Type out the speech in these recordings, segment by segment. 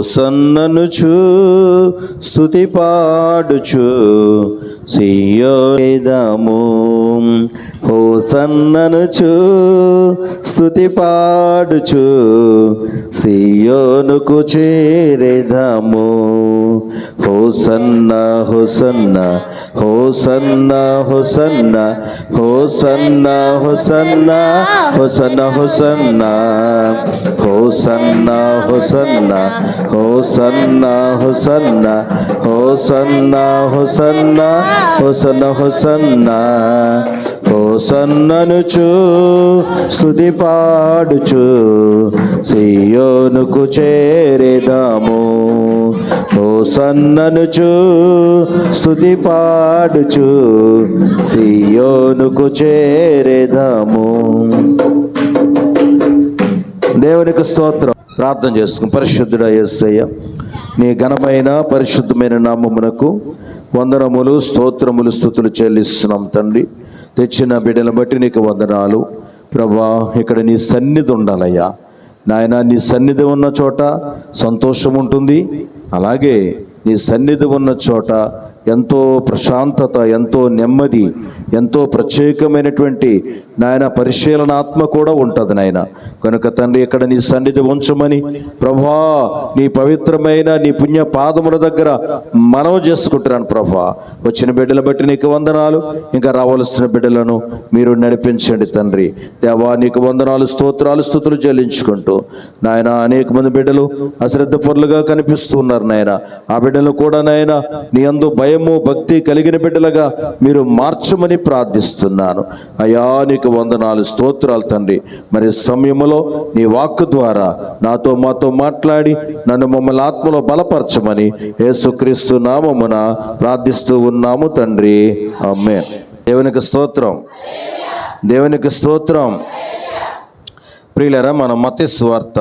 హోసన్ననుచు స్తుతి పాడుచు సియోనుకు హోసన్ననుచు స్తుతి పాడుచు సియోనుకు చేరెదము. హోసన్న హోసన్న హోసన్న హోసన్న హోసన్న హోసన్న హోసన్న హోసన్న హోసన్న హోసన్న హోసన్న హోసన్న హోసన్న హోసన్న హోసన్న హోసన్న హోసన్ననుచు స్తుతి పాడుచు సియోనుకు చేరెదము. హోసన్ననుచు స్తుతి పాడుచు సియోనుకు చేరెదము. దేవునికి స్తోత్రం. ప్రార్థన చేసుకుని, పరిశుద్ధుడా యేసయ్య, నీ ఘనమైన పరిశుద్ధమైన నామమునకు వందనములు, స్తోత్రములు, స్తుతులు చెల్లిస్తున్నాం తండ్రి. తెచ్చిన బిడ్డలను బట్టి నీకు వందనాలు ప్రభా. ఇక్కడ నీ సన్నిధి ఉండాలయ్యా నాయన. నీ సన్నిధి ఉన్న చోట సంతోషం ఉంటుంది. అలాగే నీ సన్నిధి ఉన్న చోట ఎంతో ప్రశాంతత, ఎంతో నెమ్మది, ఎంతో ప్రత్యేకమైనటువంటి నాయన పరిశీలనాత్మ కూడా ఉంటుంది నాయన. కనుక తండ్రి, ఇక్కడ నీ సన్నిధి ఉంచమని ప్రభా నీ పవిత్రమైన నీ పుణ్య పాదముల దగ్గర మనవి చేసుకుంటున్నాను ప్రభా. వచ్చిన బిడ్డలు బట్టి నీకు వందనాలు. ఇంకా రావాల్సిన బిడ్డలను మీరు నడిపించండి తండ్రి. దేవా నీకు వందనాలు, స్తోత్రాలు, స్తుతులు చెల్లించుకుంటూ నాయన, అనేక మంది బిడ్డలు అశ్రద్ధ పరులుగా కనిపిస్తూ ఉన్నారు నాయన. ఆ బిడ్డలు కూడా నాయన నీ యందు భయము భక్తి కలిగిన బిడ్డలుగా మీరు మార్చమని ప్రార్థిస్తున్నాను అయ్యా. నీకు వందనాలు, స్తోత్రాలు తండ్రి. మరి సమయంలో నీ వాక్కు ద్వారా నాతో మాతో మాట్లాడి నన్ను మమ్మల్ని ఆత్మలో బలపరచమని యేసుక్రీస్తు నామమున ప్రార్థిస్తూ ఉన్నాము తండ్రి. ఆమేన్. దేవునికి స్తోత్రం, దేవునికి స్తోత్రం. ప్రియులారా, మన మత్తయి సువార్త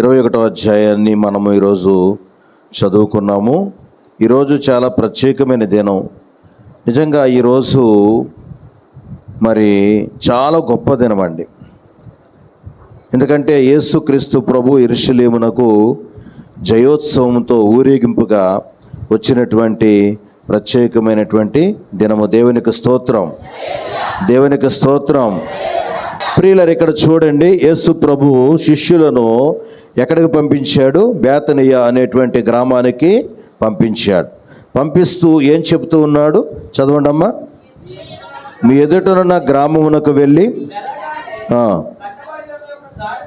21వ అధ్యాయాన్ని మనము ఈరోజు చదువుకున్నాము. ఈరోజు చాలా ప్రత్యేకమైన దినం. నిజంగా ఈరోజు మరి చాలా గొప్ప దినం అండి. ఎందుకంటే యేసుక్రీస్తు ప్రభు యెరూషలేమునకు జయోత్సవంతో ఊరేగింపుగా వచ్చినటువంటి ప్రత్యేకమైనటువంటి దినము. దేవునికి స్తోత్రం, దేవునికి స్తోత్రం. ప్రియులారా, ఇక్కడ చూడండి, యేసు ప్రభు శిష్యులను ఎక్కడికి పంపించాడు? బేతనియ అనేటువంటి గ్రామానికి పంపించాడు. పంపిస్తూ ఏం చెప్తూ ఉన్నాడు? చదవండి అమ్మా. మీ ఎదుటనున్న గ్రామమునకు వెళ్ళి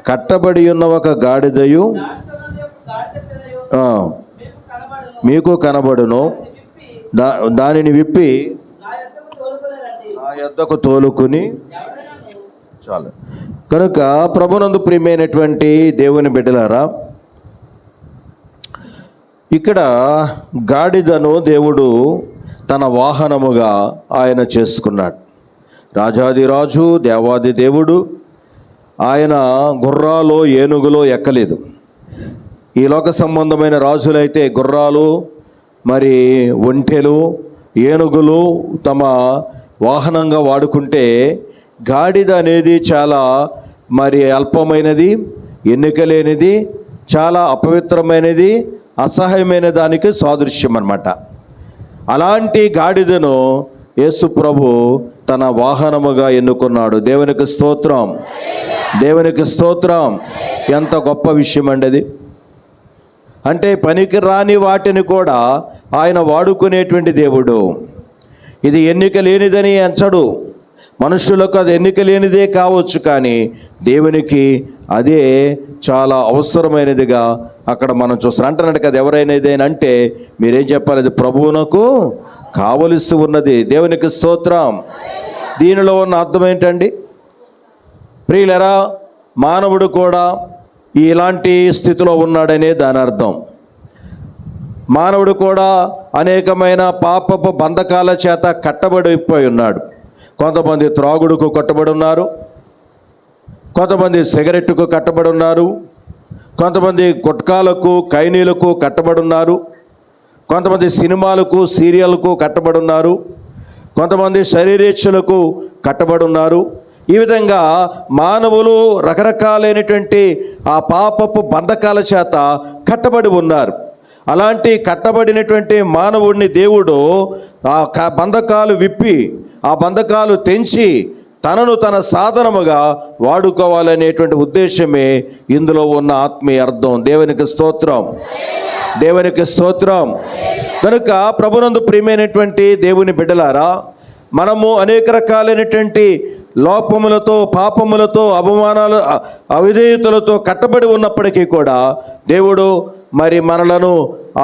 కట్టబడి ఉన్న ఒక గాడిదయు మీకు కనబడును, దానిని విప్పి నా యొద్దకు తోలుకుని. చాలు. కనుక ప్రభునందు ప్రియమైనటువంటి దేవుని బిడ్డలారా, ఇక్కడ గాడిదను దేవుడు తన వాహనముగా ఆయన చేసుకున్నాడు. రాజాదిరాజు, దేవాది దేవుడు ఆయన గుర్రాలు ఏనుగులో ఎక్కలేదు. ఈ లోక సంబంధమైన రాజులైతే గుర్రాలు, మరి ఒంటెలు, ఏనుగులు తమ వాహనంగా వాడుకుంటే, గాడిద అనేది చాలా మరి అల్పమైనది, ఎన్నిక లేనిది, చాలా అపవిత్రమైనది, అసహ్యమైన దానికి సాదృశ్యం అన్నమాట. అలాంటి గాడిదను యేసు ప్రభు తన వాహనముగా ఎన్నుకున్నాడు. దేవునికి స్తోత్రం, దేవునికి స్తోత్రం. ఎంత గొప్ప విషయం అండి అది. అంటే పనికి రాని వాటిని కూడా ఆయన వాడుకునేటువంటి దేవుడు. ఇది ఎన్నిక లేనిదని ఎంచడు. మనుషులకు అది ఎన్నిక లేనిదే కావచ్చు, కానీ దేవునికి అదే చాలా అవసరమైనదిగా అక్కడ మనం చూస్తాం. అంటున్నాడు కదా, ఎవరైనా ఏదైనా అంటే మీరేం చెప్పాలి? అది ప్రభువునకు కావలసి ఉన్నది. దేవునికి స్తోత్రం. దీనిలో ఉన్న అర్థం ఏంటండి ప్రియులరా? మానవుడు కూడా ఇలాంటి స్థితిలో ఉన్నాడనే దాని అర్థం. మానవుడు కూడా అనేకమైన పాపపు బంధకాల చేత కట్టబడిపోయి ఉన్నాడు. కొంతమంది త్రాగుడుకు కట్టబడి ఉన్నారు, కొంతమంది సిగరెట్టుకు కట్టబడి ఉన్నారు, కొంతమంది గుట్కాలకు కైనీలకు కట్టబడి ఉన్నారు, కొంతమంది సినిమాలకు సీరియల్కు కట్టబడి ఉన్నారు, కొంతమంది శరీరేచ్ఛలకు కట్టబడి ఉన్నారు. ఈ విధంగా మానవులు రకరకాలైనటువంటి ఆ పాపపు బంధకాల చేత కట్టబడి ఉన్నారు. అలాంటి కట్టబడినటువంటి మానవుడిని దేవుడు ఆ బంధకాలు విప్పి, ఆ బంధకాలు తెంచి తనను తన సాధనముగా వాడుకోవాలనేటువంటి ఉద్దేశమే ఇందులో ఉన్న ఆత్మీయ అర్థం. దేవునికి స్తోత్రం, దేవునికి స్తోత్రం. కనుక ప్రభునందు ప్రియమైనటువంటి దేవుని బిడ్డలారా, మనము అనేక రకాలైనటువంటి లోపములతో, పాపములతో, అవమానాలు, అవిధేయతలతో కట్టబడి ఉన్నప్పటికీ కూడా దేవుడు మరి మనలను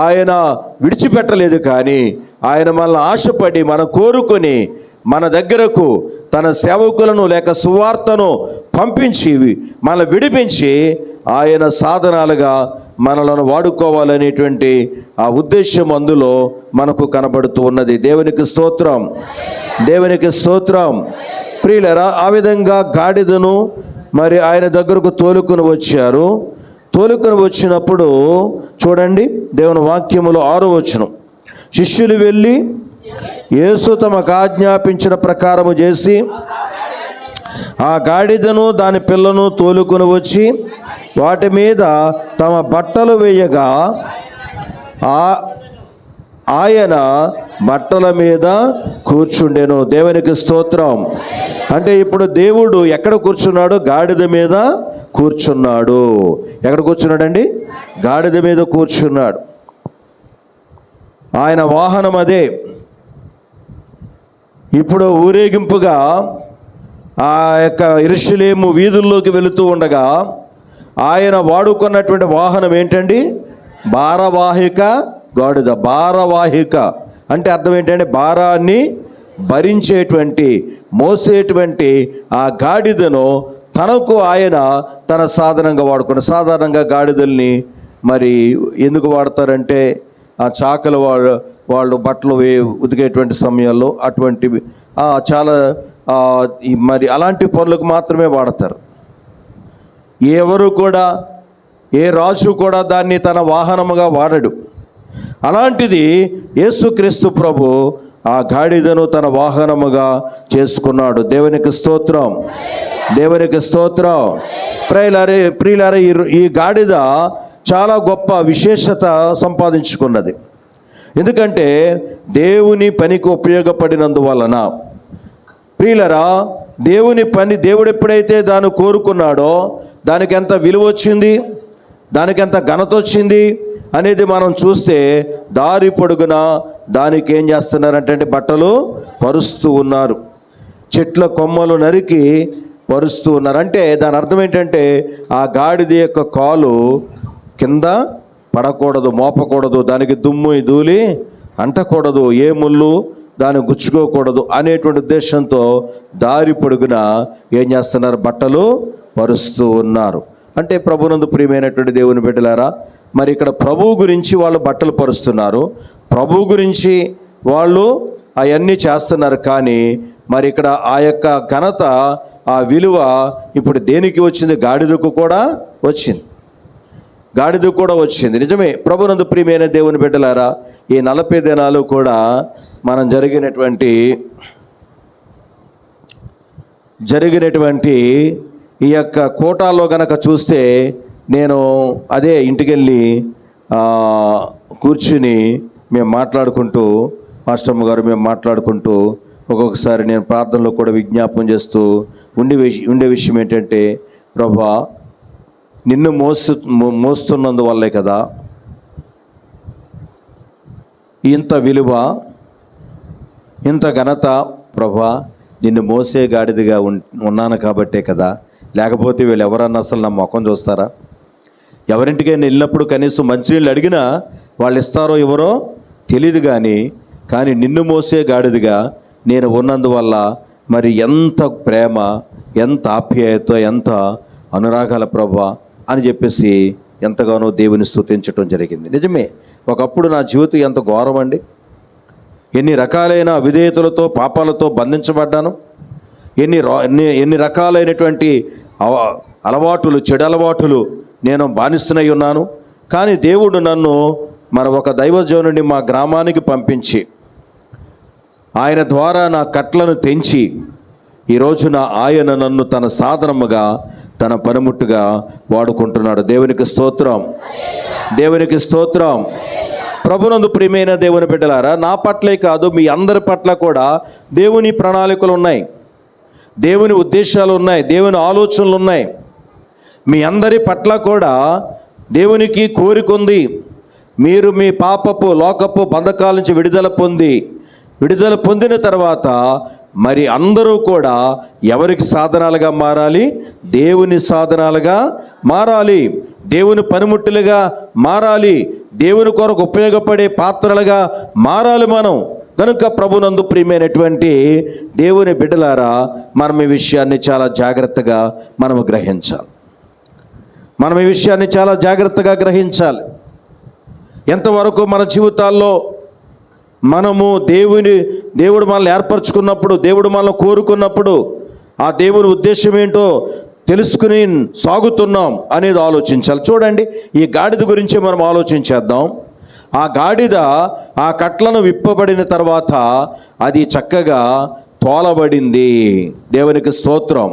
ఆయన విడిచిపెట్టలేదు. కానీ ఆయన మనల్ని ఆశపడి, మనం కోరుకొని మన దగ్గరకు తన సేవకులను లేక సువార్తను పంపించి మనల్ని విడిపించి ఆయన సాధనాలుగా మనలను వాడుకోవాలనేటువంటి ఆ ఉద్దేశం అందులో మనకు కనబడుతూ ఉన్నది. దేవునికి స్తోత్రం, దేవునికి స్తోత్రం. ప్రియులరా, ఆ విధంగా గాడిదను మరి ఆయన దగ్గరకు తోలుకొని వచ్చారు. తోలుకొని వచ్చినప్పుడు చూడండి, దేవుని వాక్యములో 6వ వచనం, శిష్యులు వెళ్ళి యేసు తమకు ఆజ్ఞాపించిన ప్రకారము చేసి ఆ గాడిదను దాని పిల్లను తోలుకొని వచ్చి వాటి మీద తమ బట్టలు వేయగా ఆయన బట్టల మీద కూర్చుండెను. దేవునికి స్తోత్రం. అంటే ఇప్పుడు దేవుడు ఎక్కడ కూర్చున్నాడు? గాడిద మీద కూర్చున్నాడు. ఎక్కడ కూర్చున్నాడండి? గాడిద మీద కూర్చున్నాడు. ఆయన వాహనం అదే. ఇప్పుడు ఊరేగింపుగా ఆ యొక్క యెరూషలేము వీధుల్లోకి వెళుతూ ఉండగా ఆయన వాడుకున్నటువంటి వాహనం ఏంటండి? భారవాహిక గాడిద. భారవాహిక అంటే అర్థం ఏంటంటే భారాన్ని భరించేటువంటి, మోసేటువంటి ఆ గాడిదను తనకు ఆయన తన సాధనంగా వాడుకున్నాడు. సాధారణంగా గాడిదల్ని మరి ఎందుకు వాడతారంటే ఆ చాకలు వాళ్ళు బట్టలు ఉతికేటువంటి సమయాల్లో అటువంటివి చాలా మరి అలాంటి పనులకు మాత్రమే వాడతారు. ఎవరు కూడా, ఏ రాజు కూడా దాన్ని తన వాహనముగా వాడడు. అలాంటిది యేసుక్రీస్తు ప్రభు ఆ గాడిదను తన వాహనముగా చేసుకున్నాడు. దేవునికి స్తోత్రం, దేవునికి స్తోత్రం. ప్రియులారే, ఈ గాడిద చాలా గొప్ప విశేషత సంపాదించుకున్నది. ఎందుకంటే దేవుని పనికి ఉపయోగపడినందువలన. ప్రియులరా, దేవుని పని దేవుడు ఎప్పుడైతే దాన్ని కోరుకున్నాడో దానికి ఎంత విలువ వచ్చింది, దానికి ఎంత ఘనత వచ్చింది అనేది మనం చూస్తే దారి పొడుగున దానికి ఏం చేస్తున్నారంటే బట్టలు పరుస్తూ ఉన్నారు. చెట్ల కొమ్మలు నరికి పరుస్తూ ఉన్నారు. అంటే దాని అర్థం ఏంటంటే ఆ గాడిద యొక్క కాలు కింద పడకూడదు, మోపకూడదు, దానికి దుమ్ము ధూళి అంటకూడదు, ఏ ముళ్ళు దాన్ని గుచ్చుకోకూడదు అనేటువంటి ఉద్దేశంతో దారి పొడుగున ఏం చేస్తున్నారు? బట్టలు పరుస్తూ ఉన్నారు. అంటే ప్రభునందు ప్రియమైనటువంటి దేవుని బిడ్డలారా, మరి ఇక్కడ ప్రభువు గురించి వాళ్ళు బట్టలు పరుస్తున్నారు, ప్రభువు గురించి వాళ్ళు అవన్నీ చేస్తున్నారు. కానీ మరి ఇక్కడ ఆ యొక్క ఘనత, ఆ విలువ ఇప్పుడు దేనికి వచ్చింది? గాడిదకు కూడా వచ్చింది. గాడిద కూడా వచ్చింది. నిజమే. ప్రభునందు ప్రియమైన దేవుని బిడ్డలారా, ఈ 40 దినాలు కూడా మనం జరిగినటువంటి ఈ యొక్క కోటాలో గనక చూస్తే, నేను అదే ఇంటికెళ్ళి కూర్చుని మేము మాట్లాడుకుంటూ, మాస్టర్మ గారు మేము మాట్లాడుకుంటూ ఒక్కొక్కసారి నేను ప్రార్థనలో కూడా విజ్ఞాపం చేస్తూ ఉండే విషయం ఏంటంటే, ప్రభా నిన్ను మోస్తున్నందువల్లే కదా ఇంత విలువ, ఇంత ఘనత. ప్రభా నిన్ను మోసే గాడిదగా ఉన్నాను కాబట్టే కదా, లేకపోతే వీళ్ళు ఎవరన్నా అసలు నా ముఖం చూస్తారా? ఎవరింటికైనా వెళ్ళినప్పుడు కనీసం మంచినీళ్ళు అడిగినా వాళ్ళు ఇస్తారో ఎవరో తెలియదు. కానీ నిన్ను మోసే గాడిదగా నేను ఉన్నందువల్ల మరి ఎంత ప్రేమ, ఎంత ఆప్యాయత, ఎంత అనురాగాల ప్రభా అని చెప్పేసి ఎంతగానో దేవుని స్తుతించడం జరిగింది. నిజమే, ఒకప్పుడు నా జీవితం ఎంత ఘోరం అండి. ఎన్ని రకాలైన అవిధేయతలతో, పాపాలతో బంధించబడ్డాను. ఎన్ని రకాలైనటువంటి అలవాటులు, చెడు అలవాటులు నేను బానిస్తున్నై ఉన్నాను. కానీ దేవుడు నన్ను మన ఒక దైవజనుడిని మా గ్రామానికి పంపించి ఆయన ద్వారా నా కట్లను తెంచి ఈ రోజున ఆయన నన్ను తన సాధనముగా, తన పనిముట్టుగా వాడుకుంటున్నాడు. దేవునికి స్తోత్రం, దేవునికి స్తోత్రం. ప్రభునందు ప్రియమైన దేవుని బిడ్డలారా, నా పట్లే కాదు మీ అందరి పట్ల కూడా దేవుని ప్రణాళికలు ఉన్నాయి, దేవుని ఉద్దేశాలు ఉన్నాయి, దేవుని ఆలోచనలు ఉన్నాయి. మీ అందరి పట్ల కూడా దేవునికి కోరిక ఉంది. మీరు మీ పాపపు లోకపు బంధకాల నుంచి విడుదల పొందిన తర్వాత మరి అందరూ కూడా ఎవరికి సాధనాలుగా మారాలి? దేవుని సాధనాలుగా మారాలి, దేవుని పనిముట్టులుగా మారాలి, దేవుని కొరకు ఉపయోగపడే పాత్రలుగా మారాలి మనం. కనుక ప్రభునందు ప్రియమైనటువంటి దేవుని బిడ్డలారా, మనం ఈ విషయాన్ని చాలా జాగ్రత్తగా గ్రహించాలి. మనం ఈ విషయాన్ని చాలా జాగ్రత్తగా గ్రహించాలి. ఎంతవరకు మన జీవితాల్లో మనము దేవుడు మనల్ని ఏర్పరచుకున్నప్పుడు, దేవుడు మనల్ని కోరుకున్నప్పుడు ఆ దేవుని ఉద్దేశం ఏంటో తెలుసుకుని సాగుతున్నాం అనేది ఆలోచించాలి. చూడండి, ఈ గాడిద గురించి మనం ఆలోచించేద్దాం. ఆ గాడిద ఆ కట్లను విప్పబడిన తర్వాత అది చక్కగా తోలబడింది. దేవునికి స్తోత్రం.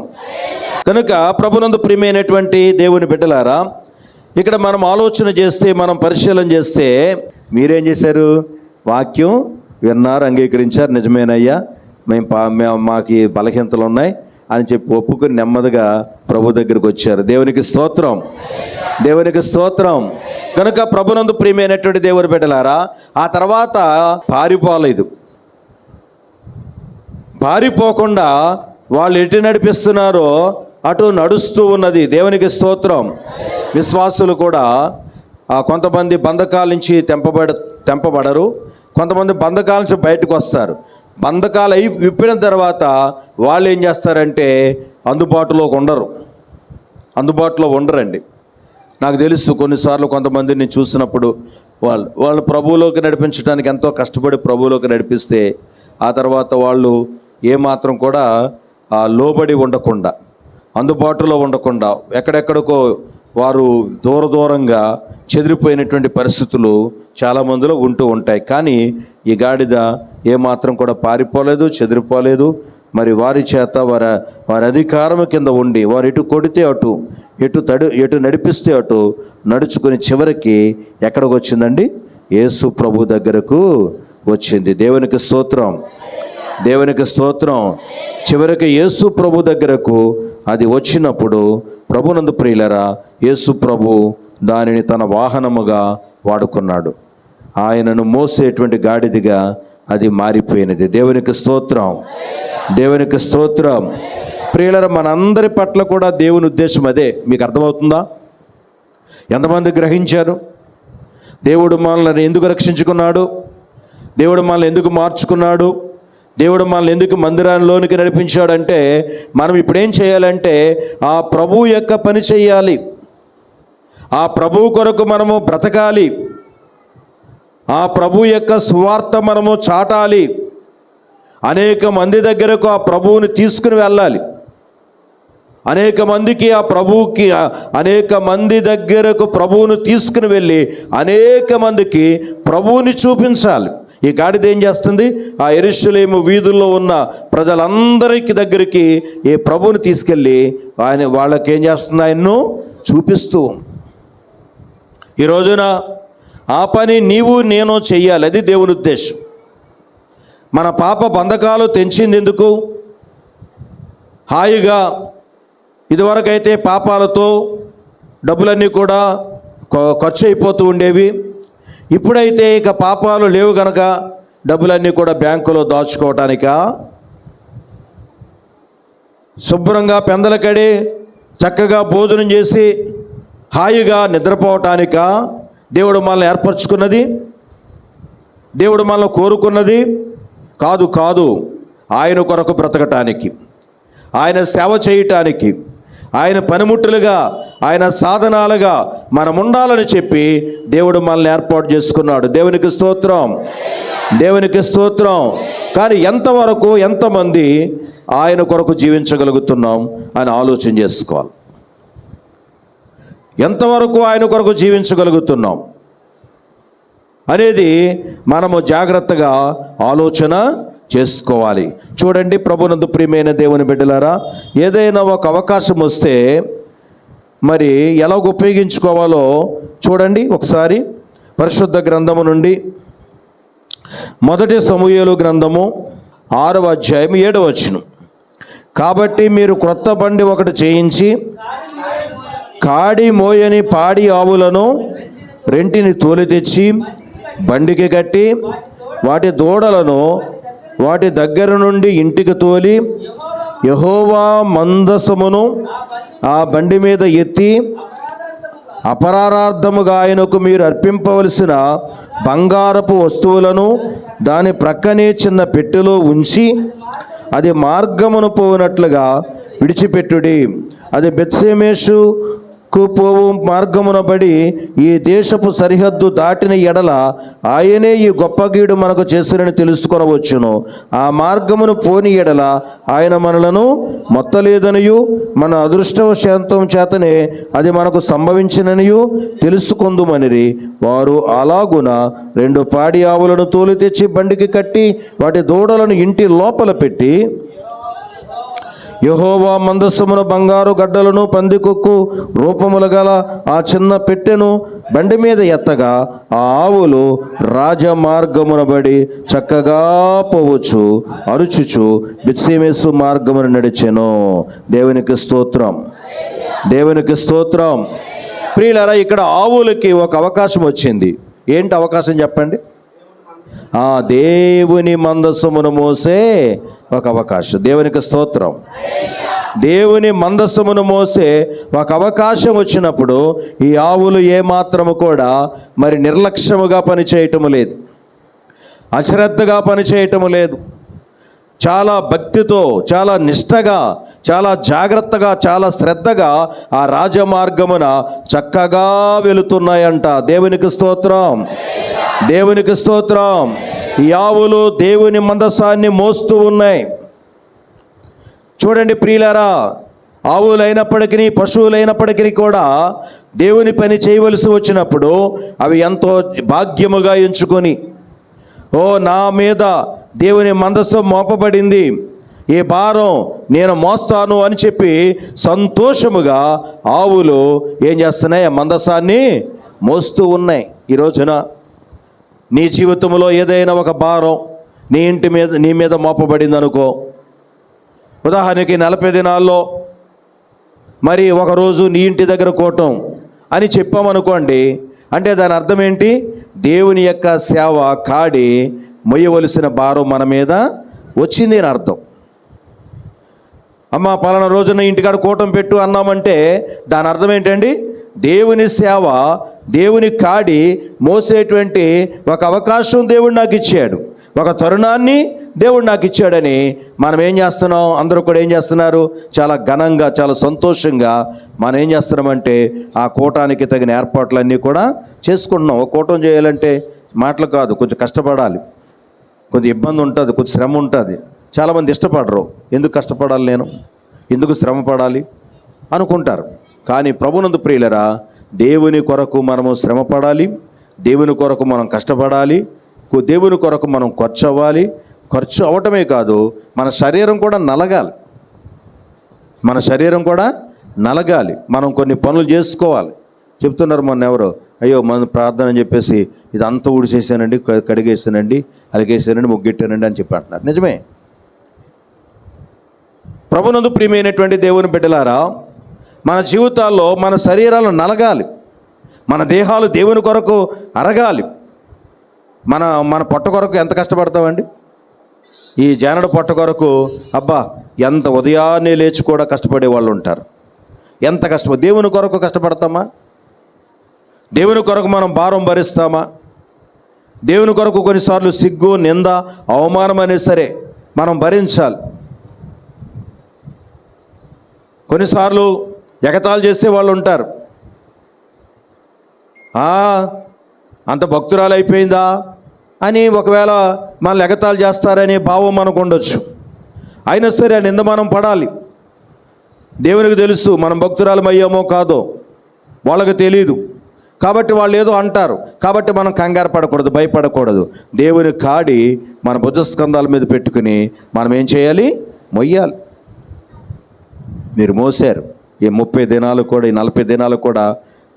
కనుక ప్రభునందు ప్రియమైనటువంటి దేవుని బిడ్డలారా, ఇక్కడ మనం ఆలోచన చేస్తే, మనం పరిశీలన చేస్తే, మీరేం చేశారు? వాక్యం విన్నారు, అంగీకరించారు, నిజమేనయ్యా మాకు బలహీనతలు ఉన్నాయి అని చెప్పి ఒప్పుకొని నెమ్మదిగా ప్రభు దగ్గరికి వచ్చారు. దేవునికి స్తోత్రం, దేవునికి స్తోత్రం. కనుక ప్రభునందు ప్రియమైనటువంటి దేవుని బిడ్డలారా, ఆ తర్వాత పారిపోకుండా వాళ్ళు ఎటు నడిపిస్తున్నారో అటు నడుస్తూ ఉన్నది. దేవునికి స్తోత్రం. విశ్వాసులు కూడా కొంతమంది బంధకాల నుంచి తెంపబడరు, కొంతమంది బంధకాల నుంచి బయటకు వస్తారు. బంధకాలు విప్పిన తర్వాత వాళ్ళు ఏం చేస్తారంటే అందుబాటులో ఉండరండి. నాకు తెలుసు, కొన్నిసార్లు కొంతమందిని చూసినప్పుడు వాళ్ళు ప్రభువులోకి నడిపించడానికి ఎంతో కష్టపడి ప్రభువులోకి నడిపిస్తే ఆ తర్వాత వాళ్ళు ఏమాత్రం కూడా లోబడి ఉండకుండా, అందుబాటులో ఉండకుండా ఎక్కడెక్కడికో వారు దూరంగా చెదిరిపోయినటువంటి పరిస్థితులు చాలామందిలో ఉంటూ ఉంటాయి. కానీ ఈ గాడిద ఏమాత్రం కూడా పారిపోలేదు, చెదిరిపోలేదు. మరి వారి చేత వారి అధికారం కింద ఉండి వారు ఎటు కొడితే అటు, ఎటు నడిపిస్తే అటు నడుచుకుని చివరికి ఎక్కడికి వచ్చిందండి? యేసు ప్రభు దగ్గరకు వచ్చింది. దేవునికి స్తోత్రం, దేవునికి స్తోత్రం. చివరికి యేసు ప్రభు దగ్గరకు అది వచ్చినప్పుడు ప్రభునందు ప్రియులరా, యేసు ప్రభు దానిని తన వాహనముగా వాడుకున్నాడు. ఆయనను మోసేటువంటి గాడిదిగా అది మారిపోయినది. దేవునికి స్తోత్రం, దేవునికి స్తోత్రం. ప్రియులరా, మనందరి పట్ల కూడా దేవుని ఉద్దేశం అదే. మీకు అర్థమవుతుందా? ఎంతమంది గ్రహించారు? దేవుడు మనల్ని ఎందుకు రక్షించుకున్నాడు? దేవుడు మనల్ని ఎందుకు మార్చుకున్నాడు? దేవుడు మనల్ని ఎందుకు మందిరాల్లోనికి నడిపించాడంటే, మనం ఇప్పుడేం చేయాలంటే ఆ ప్రభువు యొక్క పని చేయాలి, ఆ ప్రభువు కొరకు మనము బ్రతకాలి, ఆ ప్రభు యొక్క సువార్త మనము చాటాలి, అనేక మంది దగ్గరకు ఆ ప్రభువుని తీసుకుని వెళ్ళాలి, అనేక మంది దగ్గరకు ప్రభువును తీసుకుని వెళ్ళి అనేక మందికి ప్రభువుని చూపించాలి. ఈ గాడిద ఏం చేస్తుంది? ఆ యెరూషలేము వీధుల్లో ఉన్న ప్రజలందరికి దగ్గరికి ఈ ప్రభువుని తీసుకెళ్ళి వాళ్ళకి ఏం చేస్తుంది? ఆయన్ను చూపిస్తూ. ఈ రోజున ఆ పని నీవు నేను చెయ్యాలి. అది దేవుని ఉద్దేశం. మన పాప బంధకాలు తెంచింది ఎందుకు? హాయిగా ఇదివరకైతే పాపాలతో డబ్బులన్నీ కూడా ఖర్చు అయిపోతూ ఉండేవి. ఇప్పుడైతే ఇక పాపాలు లేవు గనక డబ్బులన్నీ కూడా బ్యాంకులో దాచుకోవటానికా? శుభ్రంగా పెందలకడి చక్కగా భోజనం చేసి హాయిగా నిద్రపోవటానికా దేవుడు మనల్ని ఏర్పరచుకున్నది? దేవుడు మనల్ని కోరుకున్నది కాదు. ఆయన కొరకు బ్రతకటానికి, ఆయన సేవ చేయటానికి, ఆయన పనిముట్టులుగా, ఆయన సాధనాలుగా మనం ఉండాలని చెప్పి దేవుడు మనల్ని ఏర్పాటు చేసుకున్నాడు. దేవునికి స్తోత్రం, దేవునికి స్తోత్రం. కానీ ఎంతమంది ఆయన కొరకు జీవించగలుగుతున్నాం అని ఆలోచన చేసుకోవాలి. ఎంతవరకు ఆయన కొరకు జీవించగలుగుతున్నాం అనేది మనము జాగ్రత్తగా ఆలోచన చేసుకోవాలి. చూడండి, ప్రభునందు ప్రియమైన దేవుని బిడ్డలారా, ఏదైనా ఒక అవకాశం వస్తే మరి ఎలా ఉపయోగించుకోవాలో చూడండి. ఒకసారి పరిశుద్ధ గ్రంథము నుండి మొదటి సమూయేలు గ్రంథము 6వ అధ్యాయం 7వ వచనం. కాబట్టి మీరు క్రొత్త బండి ఒకటి చేయించి కాడి మోయని పాడి ఆవులను రెంటిని తోలి తెచ్చి బండికి కట్టి వాటి దూడలను వాటి దగ్గర నుండి ఇంటికి తోలి యెహోవా మందసమును ఆ బండి మీద ఎత్తి అపరారార్థముగా ఆయనకు మీరు అర్పింపవలసిన బంగారపు వస్తువులను దాని ప్రక్కనే చిన్న పెట్టెలో ఉంచి అది మార్గమును పోవునట్లుగా విడిచిపెట్టుడి. అది బెత్షెమెషుకు పోవు మార్గమున బడి ఈ దేశపు సరిహద్దు దాటిన ఎడల ఆయనే ఈ గొప్ప గీడు మనకు చేసినని తెలుసుకొనవచ్చును. ఆ మార్గమును పోని ఎడల ఆయన మనలను మొత్తలేదనియు మన అదృష్టవశాంతం చేతనే అది మనకు సంభవించిననియు తెలుసుకొందుమనిరి. వారు అలాగున 2 పాడి ఆవులను తోలి తెచ్చి బండికి కట్టి వాటి దూడలను ఇంటి లోపల పెట్టి యెహోవా మందసమును బంగారు గడ్డలను పందికొక్కు రూపములు గల ఆ చిన్న పెట్టెను బండి మీద ఎత్తగా ఆ ఆవులు రాజమార్గమున బడి చక్కగా పోవచ్చు అరుచుచు బెత్షెమెషు మార్గమును నడిచెను. దేవునికి స్తోత్రం, దేవునికి స్తోత్రం. ప్రియులారా, ఇక్కడ ఆవులకి ఒక అవకాశం వచ్చింది. ఏంటి అవకాశం చెప్పండి? దేవుని మందసమును మోసే ఒక అవకాశం. దేవునికి స్తోత్రం. దేవుని మందసమును మోసే ఒక అవకాశం వచ్చినప్పుడు ఈ ఆవులు ఏమాత్రము కూడా మరి నిర్లక్ష్యముగా పనిచేయటము లేదు, అశ్రద్ధగా పనిచేయటము లేదు. చాలా భక్తితో, చాలా నిష్టగా, చాలా జాగ్రత్తగా, చాలా శ్రద్ధగా ఆ రాజమార్గమున చక్కగా వెళుతున్నాయంట. దేవునికి స్తోత్రం, దేవునికి స్తోత్రం. ఈ ఆవులు దేవుని మందసాన్ని మోస్తూ ఉన్నాయి. చూడండి ప్రియులారా, ఆవులైనప్పటికీ పశువులైనప్పటికీ కూడా దేవుని పని చేయవలసి వచ్చినప్పుడు అవి ఎంతో భాగ్యముగా ఎంచుకొని, నా మీద దేవుని మందసం మోపబడింది, ఈ భారం నేను మోస్తాను అని చెప్పి సంతోషముగా ఆవులు ఏం చేస్తున్నాయి? ఆ మందసాన్ని మోస్తూ ఉన్నాయి. ఈ రోజున నీ జీవితంలో ఏదైనా ఒక భారం నీ మీద మోపబడింది అనుకో. ఉదాహరణకి 40 దినాల్లో మరి ఒకరోజు నీ ఇంటి దగ్గర కోవటం అని చెప్పామనుకోండి, అంటే దాని అర్థం ఏంటి? దేవుని యొక్క సేవ కాడి మొయ్యవలసిన భారం మన మీద వచ్చింది అని అర్థం. అమ్మ పలానా రోజున ఇంటికాడ కూటం పెట్టు అన్నామంటే దాని అర్థం ఏంటండి? దేవుని సేవ, దేవుని కాడి మోసేటువంటి ఒక అవకాశం దేవుడు నాకు ఇచ్చాడు, ఒక తరుణాన్ని దేవుడు నాకు ఇచ్చాడని మనం ఏం చేస్తున్నాం? అందరూ కూడా ఏం చేస్తున్నారు? చాలా ఘనంగా, చాలా సంతోషంగా మనం ఏం చేస్తున్నామంటే ఆ కూటానికి తగిన ఏర్పాట్లన్నీ కూడా చేసుకుంటున్నాం. ఒక కూటం చేయాలంటే మాటలు కాదు, కొంచెం కష్టపడాలి, కొంచెం ఇబ్బంది ఉంటుంది, కొంచెం శ్రమ ఉంటుంది. చాలామంది ఇష్టపడరు. ఎందుకు కష్టపడాలి, నేను ఎందుకు శ్రమ పడాలి అనుకుంటారు. కానీ ప్రభునందు ప్రియులరా, దేవుని కొరకు మనము శ్రమ పడాలి, దేవుని కొరకు మనం కష్టపడాలి, దేవుని కొరకు మనం ఖర్చు అవ్వాలి. ఖర్చు అవ్వటమే కాదు, మన శరీరం కూడా నలగాలి, మన శరీరం కూడా నలగాలి. మనం కొన్ని పనులు చేసుకోవాలి. చెప్తున్నారు మొన్న ఎవరో, అయ్యో మన ప్రార్థన అని చెప్పేసి ఇదంతా ఊడిసేసానండి, కడిగేసానండి, అలిగేసానండి, ముగ్గెట్టానండి అని చెప్పి అంటున్నారు. నిజమే. ప్రభునందు ప్రియమైనటువంటి దేవుని బిడ్డలారా, మన జీవితాల్లో మన శరీరాలు నలగాలి, మన దేహాలు దేవుని కొరకు అరగాలి. మన పొట్ట కొరకు ఎంత కష్టపడతామండి? ఈ జానడు పొట్ట కొరకు అబ్బా ఎంత ఉదయాన్నే లేచి కూడా కష్టపడే వాళ్ళు ఉంటారు. ఎంత దేవుని కొరకు కష్టపడతామా? దేవుని కొరకు మనం భారం భరిస్తామా? దేవుని కొరకు కొన్నిసార్లు సిగ్గు, నింద, అవమానం అనే సరే మనం భరించాలి. కొన్నిసార్లు ఎగతాళి చేసే వాళ్ళు ఉంటారు. అంత భక్తురాలు అయిపోయిందా అని ఒకవేళ మనల్ని ఎగతాళి చేస్తారనే భావం మనకు ఉండొచ్చు. అయినా సరే ఆ నింద మనం పడాలి. దేవునికి తెలుసు మనం భక్తురాలు అయ్యామో కాదో, వాళ్ళకి తెలియదు. కాబట్టి వాళ్ళు ఏదో అంటారు, కాబట్టి మనం కంగారు పడకూడదు, భయపడకూడదు. దేవుని కాడి మన భుజస్కంధాల మీద పెట్టుకుని మనం ఏం చేయాలి? మొయ్యాలి. మీరు మోసారు ఈ 30 దినాలు కూడా, ఈ 40 దినాలు కూడా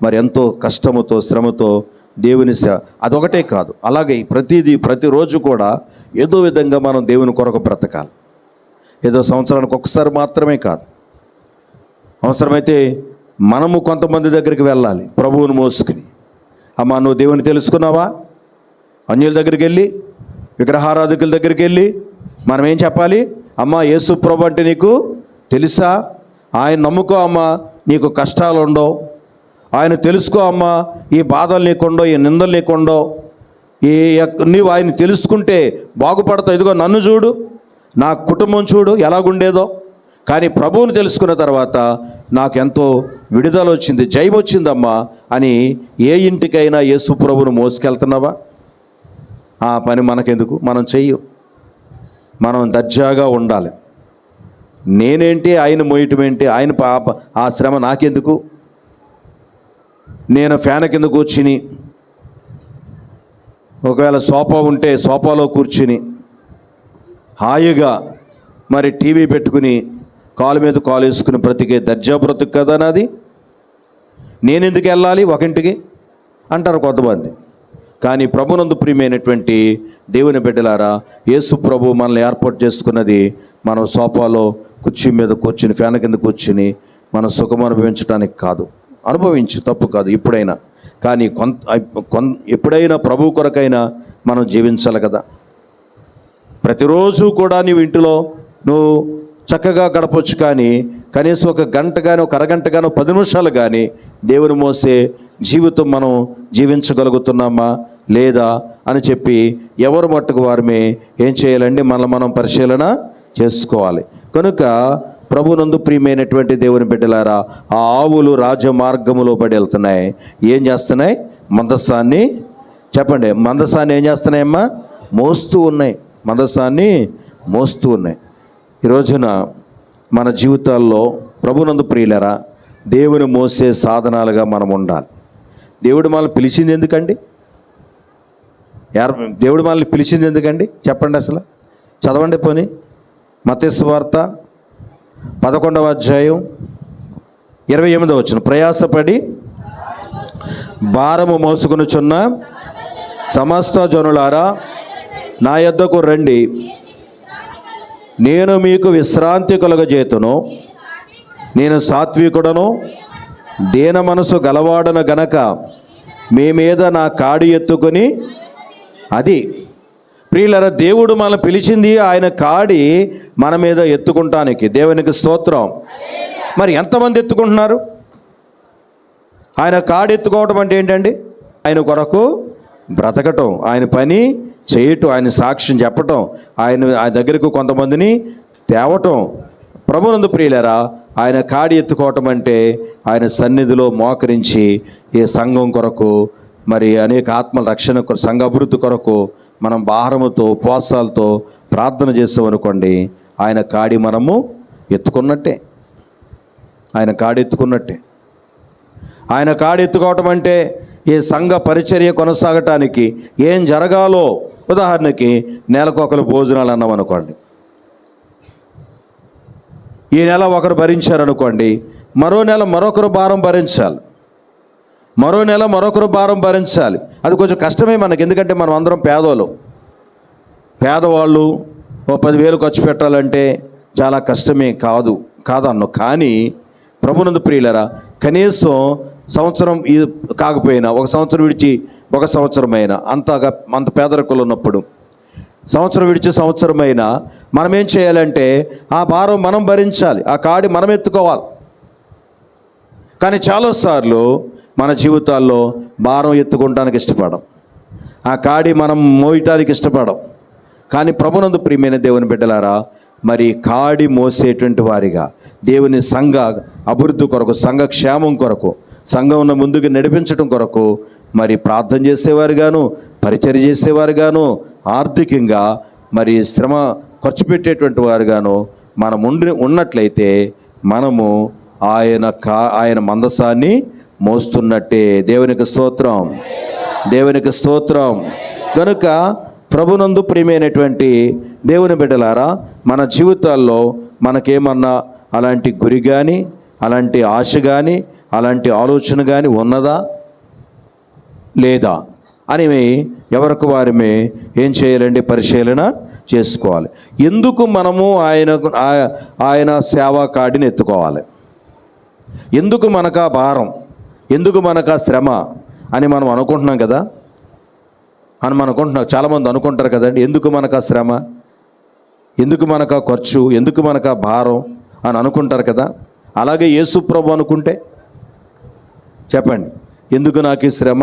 మరి ఎంతో కష్టముతో శ్రమతో దేవుని అదొకటే కాదు, అలాగే ప్రతిరోజు కూడా ఏదో విధంగా మనం దేవుని కొరకు బ్రతకాలి. ఏదో సంవత్సరానికి ఒకసారి మాత్రమే కాదు, అవసరమైతే మనము కొంతమంది దగ్గరికి వెళ్ళాలి ప్రభువును మోసుకుని. అమ్మా, నువ్వు దేవుని తెలుసుకున్నావా? అన్యుల దగ్గరికి వెళ్ళి, విగ్రహారాధకుల దగ్గరికి వెళ్ళి మనం ఏం చెప్పాలి? అమ్మా, యేసు ప్రభు అంటే నీకు తెలుసా? ఆయన నమ్ముకో అమ్మా, నీకు కష్టాలు ఉండవు. ఆయన తెలుసుకో అమ్మా, ఈ బాధలు నీకుండో, ఈ నిందలు నీకుండో. నీవు ఆయన తెలుసుకుంటే బాగుపడతావు. ఇదిగో నన్ను చూడు, నా కుటుంబం చూడు ఎలాగుండేదో. కానీ ప్రభువుని తెలుసుకున్న తర్వాత నాకెంతో విడుదల వచ్చింది, జయం వచ్చిందమ్మా అని ఏ ఇంటికైనా యేసు ప్రభువును మోసుకెళ్తున్నావా? ఆ పని మనకెందుకు? మనం చెయ్యం. మనం దర్జాగా ఉండాలి. నేనేంటి, ఆయన మోయటం ఏంటి? ఆయన ఆ శ్రమ నాకెందుకు? నేను ఫ్యాన్ కింద కూర్చుని, ఒకవేళ సోఫా ఉంటే సోఫాలో కూర్చుని హాయిగా మరి టీవీ పెట్టుకుని కాలు మీద కాలు వేసుకుని బ్రతికే దర్జా బ్రతుకు కదా నాది. నేనెందుకు వెళ్ళాలి ఒకింటికి అంటారు కొంతమంది. కానీ ప్రభునందు ప్రియమైనటువంటి దేవుని బిడ్డలారా, యేసు ప్రభు మనల్ని ఏర్పాటు చేసుకున్నది మనం సోఫాలో కుర్చీ మీద కూర్చుని, ఫ్యాన్ కింద కూర్చుని మనం సుఖం అనుభవించడానికి కాదు. అనుభవించు, తప్పు కాదు ఎప్పుడైనా. కానీ ఎప్పుడైనా ప్రభు కొరకైనా మనం జీవించాలి కదా. ప్రతిరోజు కూడా నీవు ఇంటిలో నువ్వు చక్కగా గడపవచ్చు, కానీ కనీసం ఒక గంట కానీ, ఒక అరగంట కానీ, 10 నిమిషాలు కానీ దేవుని మోసే జీవితం మనం జీవించగలుగుతున్నామా లేదా అని చెప్పి ఎవరు మట్టుకు వారమే ఏం చేయాలండి? మనం పరిశీలన చేసుకోవాలి. కనుక ప్రభునందు ప్రియమైనటువంటి దేవుని బిడ్డలారా, ఆ ఆవులు రాజమార్గములో పడి వెళ్తున్నాయి. ఏం చేస్తున్నాయి? మందసాన్ని, చెప్పండి, మందసాన్ని ఏం చేస్తున్నాయమ్మా? మోస్తూ ఉన్నాయి. మందసాన్ని మోస్తూ ఉన్నాయి. ఈ రోజున మన జీవితాల్లో ప్రభునందు ప్రియులరా, దేవుని మోసే సాధనాలుగా మనం ఉండాలి. దేవుడు మనల్ని పిలిచింది ఎందుకండి? దేవుడు మనల్ని పిలిచింది ఎందుకండి? చెప్పండి అసలు. చదవండి పోనీ మత్తయి సువార్త 11వ అధ్యాయం 28వ వచనం. ప్రయాసపడి భారము మోసుకొనుచున్న సమస్త జనులారా, నా యొద్దకు రండి, నేను మీకు విశ్రాంతి కలుగజేతును. నేను సాత్వికుడను, దీన మనసు గలవాడను గనక మీ మీద నా కాడి ఎత్తుకొని. అది ప్రియులరా, దేవుడు మనల్ని పిలిచింది ఆయన కాడి మన మీద ఎత్తుకుంటానికి. దేవునికి స్తోత్రం. మరి ఎంతమంది ఎత్తుకుంటున్నారు? ఆయన కాడి ఎత్తుకోవటం అంటే ఏంటండి? ఆయన కొరకు బ్రతకటం, ఆయన పని చేయటం, ఆయన సాక్ష్యం చెప్పటం, ఆయన దగ్గరకు కొంతమందిని తేవటం. ప్రభునందు ప్రియులరా, ఆయన కాడి ఎత్తుకోవటం అంటే ఆయన సన్నిధిలో మోకరించి ఈ సంఘం కొరకు, మరి అనేక ఆత్మల రక్షణ, సంఘ అభివృద్ధి కొరకు మనం భారముతో ఉపవాసాలతో ప్రార్థన చేస్తామనుకోండి, ఆయన కాడి మనము ఎత్తుకున్నట్టే. ఆయన కాడి ఎత్తుకున్నట్టే. ఆయన కాడి ఎత్తుకోవటం అంటే ఈ సంఘ పరిచర్య కొనసాగటానికి ఏం జరగాలో, ఉదాహరణకి నెలకొకరు భోజనాలు అన్నాం అనుకోండి, ఈ నెల ఒకరు భరించారనుకోండి, మరో నెల మరొకరు భారం భరించాలి, మరో నెల మరొకరు భారం భరించాలి. అది కొంచెం కష్టమే మనకి, ఎందుకంటే మనం అందరం పేదవాళ్ళు. ఓ 10,000 ఖర్చు పెట్టాలంటే చాలా కష్టమే కాదన్ను. కానీ ప్రభునందు ప్రియులరా, కనీసం సంవత్సరం కాకపోయినా, ఒక సంవత్సరం విడిచి ఒక సంవత్సరమైనా, అంత పేదరికలు ఉన్నప్పుడు సంవత్సరం విడిచి సంవత్సరమైనా మనం ఏం చేయాలంటే ఆ భారం మనం భరించాలి, ఆ కాడి మనం ఎత్తుకోవాలి. కానీ చాలాసార్లు మన జీవితాల్లో భారం ఎత్తుకోవడానికి ఇష్టపడం, ఆ కాడి మనం మోయటానికి ఇష్టపడం. కానీ ప్రభునందు ప్రియమైన దేవుని బిడ్డలారా, మరి కాడి మోసేటువంటి వారిగా దేవుని సంఘ అభివృద్ధి కొరకు, సంఘ క్షేమం కొరకు, సంఘంలో ముందుకు నడిపించడం కొరకు మరి ప్రార్థన చేసేవారుగాను, పరిచర్య చేసేవారుగాను, ఆర్థికంగా మరి శ్రమ ఖర్చు పెట్టేటువంటి వారుగాను మనం ఉన్నట్లయితే మనము ఆయన మందసాన్ని మోస్తున్నట్టే. దేవునికి స్తోత్రం, దేవునికి స్తోత్రం. కనుక ప్రభునందు ప్రియమైనటువంటి దేవుని బిడ్డలారా, మన జీవితాల్లో మనకేమన్నా అలాంటి గురి కానీ, అలాంటి ఆశ కానీ, అలాంటి ఆలోచన కానీ ఉన్నదా లేదా అని ఎవరికి వారిమే ఏం చేయాలండి? పరిశీలన చేసుకోవాలి. ఎందుకు మనము ఆయన సేవా కార్డుని ఎత్తుకోవాలి? ఎందుకు మనకు ఆ భారం, ఎందుకు మనకు ఆ శ్రమ అని మనం అనుకుంటున్నాం కదా, చాలామంది అనుకుంటారు కదండి, ఎందుకు మనకు ఆ శ్రమ, ఎందుకు మనకు ఆ ఖర్చు, ఎందుకు మనకు ఆ భారం అని అనుకుంటారు కదా. అలాగే యేసు ప్రభు అనుకుంటే చెప్పండి, ఎందుకు నాకు ఈ శ్రమ,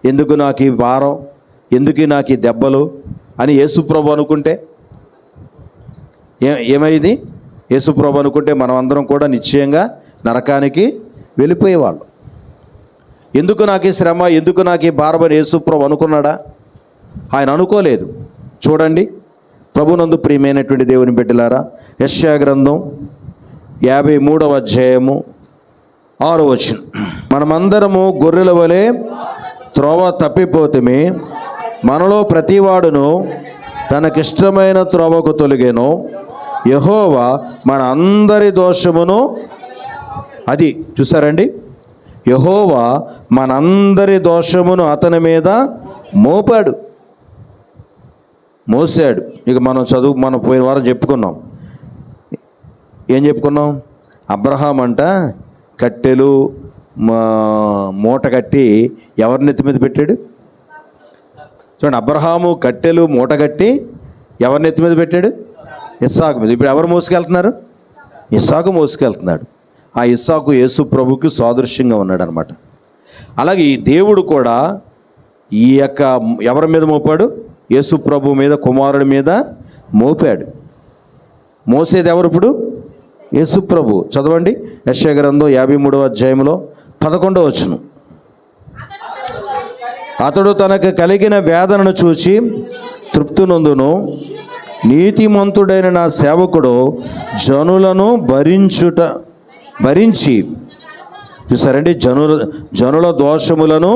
ఎందుకు నాకు ఈ భారం, ఎందుకు నాకు ఈ దెబ్బలు అని యేసు ప్రభు అనుకుంటే ఏమైంది? యేసు ప్రభు అనుకుంటే మనం అందరం కూడా నిశ్చయంగా నరకానికి వెళ్ళిపోయేవాళ్ళు. ఎందుకు నాకు ఈ శ్రమ, ఎందుకు నాకు ఈ భారం అని యేసు ప్రభు అనుకున్నాడా? ఆయన అనుకోలేదు. చూడండి, ప్రభునందు ప్రియమైనటువంటి దేవుని బిడ్డలారా, యెషయా గ్రంథం 53వ అధ్యాయము 6వ వచనం. మనమందరము గొర్రెల వలె త్రోవ తప్పిపోతుమే, మనలో ప్రతివాడును తనకిష్టమైన త్రోవకు తొలగెను, యెహోవా మన అందరి దోషమును, అది చూసారండి, యెహోవా మనందరి దోషమును అతని మీద మోసాడు. ఇక మనం పోయిన వారం చెప్పుకున్నాం. ఏం చెప్పుకున్నాం? అబ్రహాం అంట కట్టెలు మూట కట్టి ఎవరి నెత్తి మీద పెట్టాడు? చూడండి, అబ్రహాము కట్టెలు మూట కట్టి ఎవరి నెత్తి మీద పెట్టాడు? ఇస్సాకు మీద. ఇప్పుడు ఎవరు మోసుకెళ్తున్నారు? ఇస్సాకు మోసుకెళ్తున్నాడు. ఆ ఇస్సాకు యేసు ప్రభుకి సాదృశ్యంగా ఉన్నాడు అనమాట. అలాగే ఈ దేవుడు కూడా ఈ యొక్క ఎవరి మీద మోపాడు? యేసు ప్రభు మీద, కుమారుడి మీద మోపాడు. మోసేది ఎవరు ఇప్పుడు? యేసు ప్రభు. చదవండి, యెషయా గ్రంథం 53వ అధ్యాయంలో 11వ వచనం. అతడు తనకు కలిగిన వేదనను చూచి తృప్తి నొందును, నీతిమంతుడైన నా సేవకుడు జనులను భరించి చూసారండి, జనుల దోషములను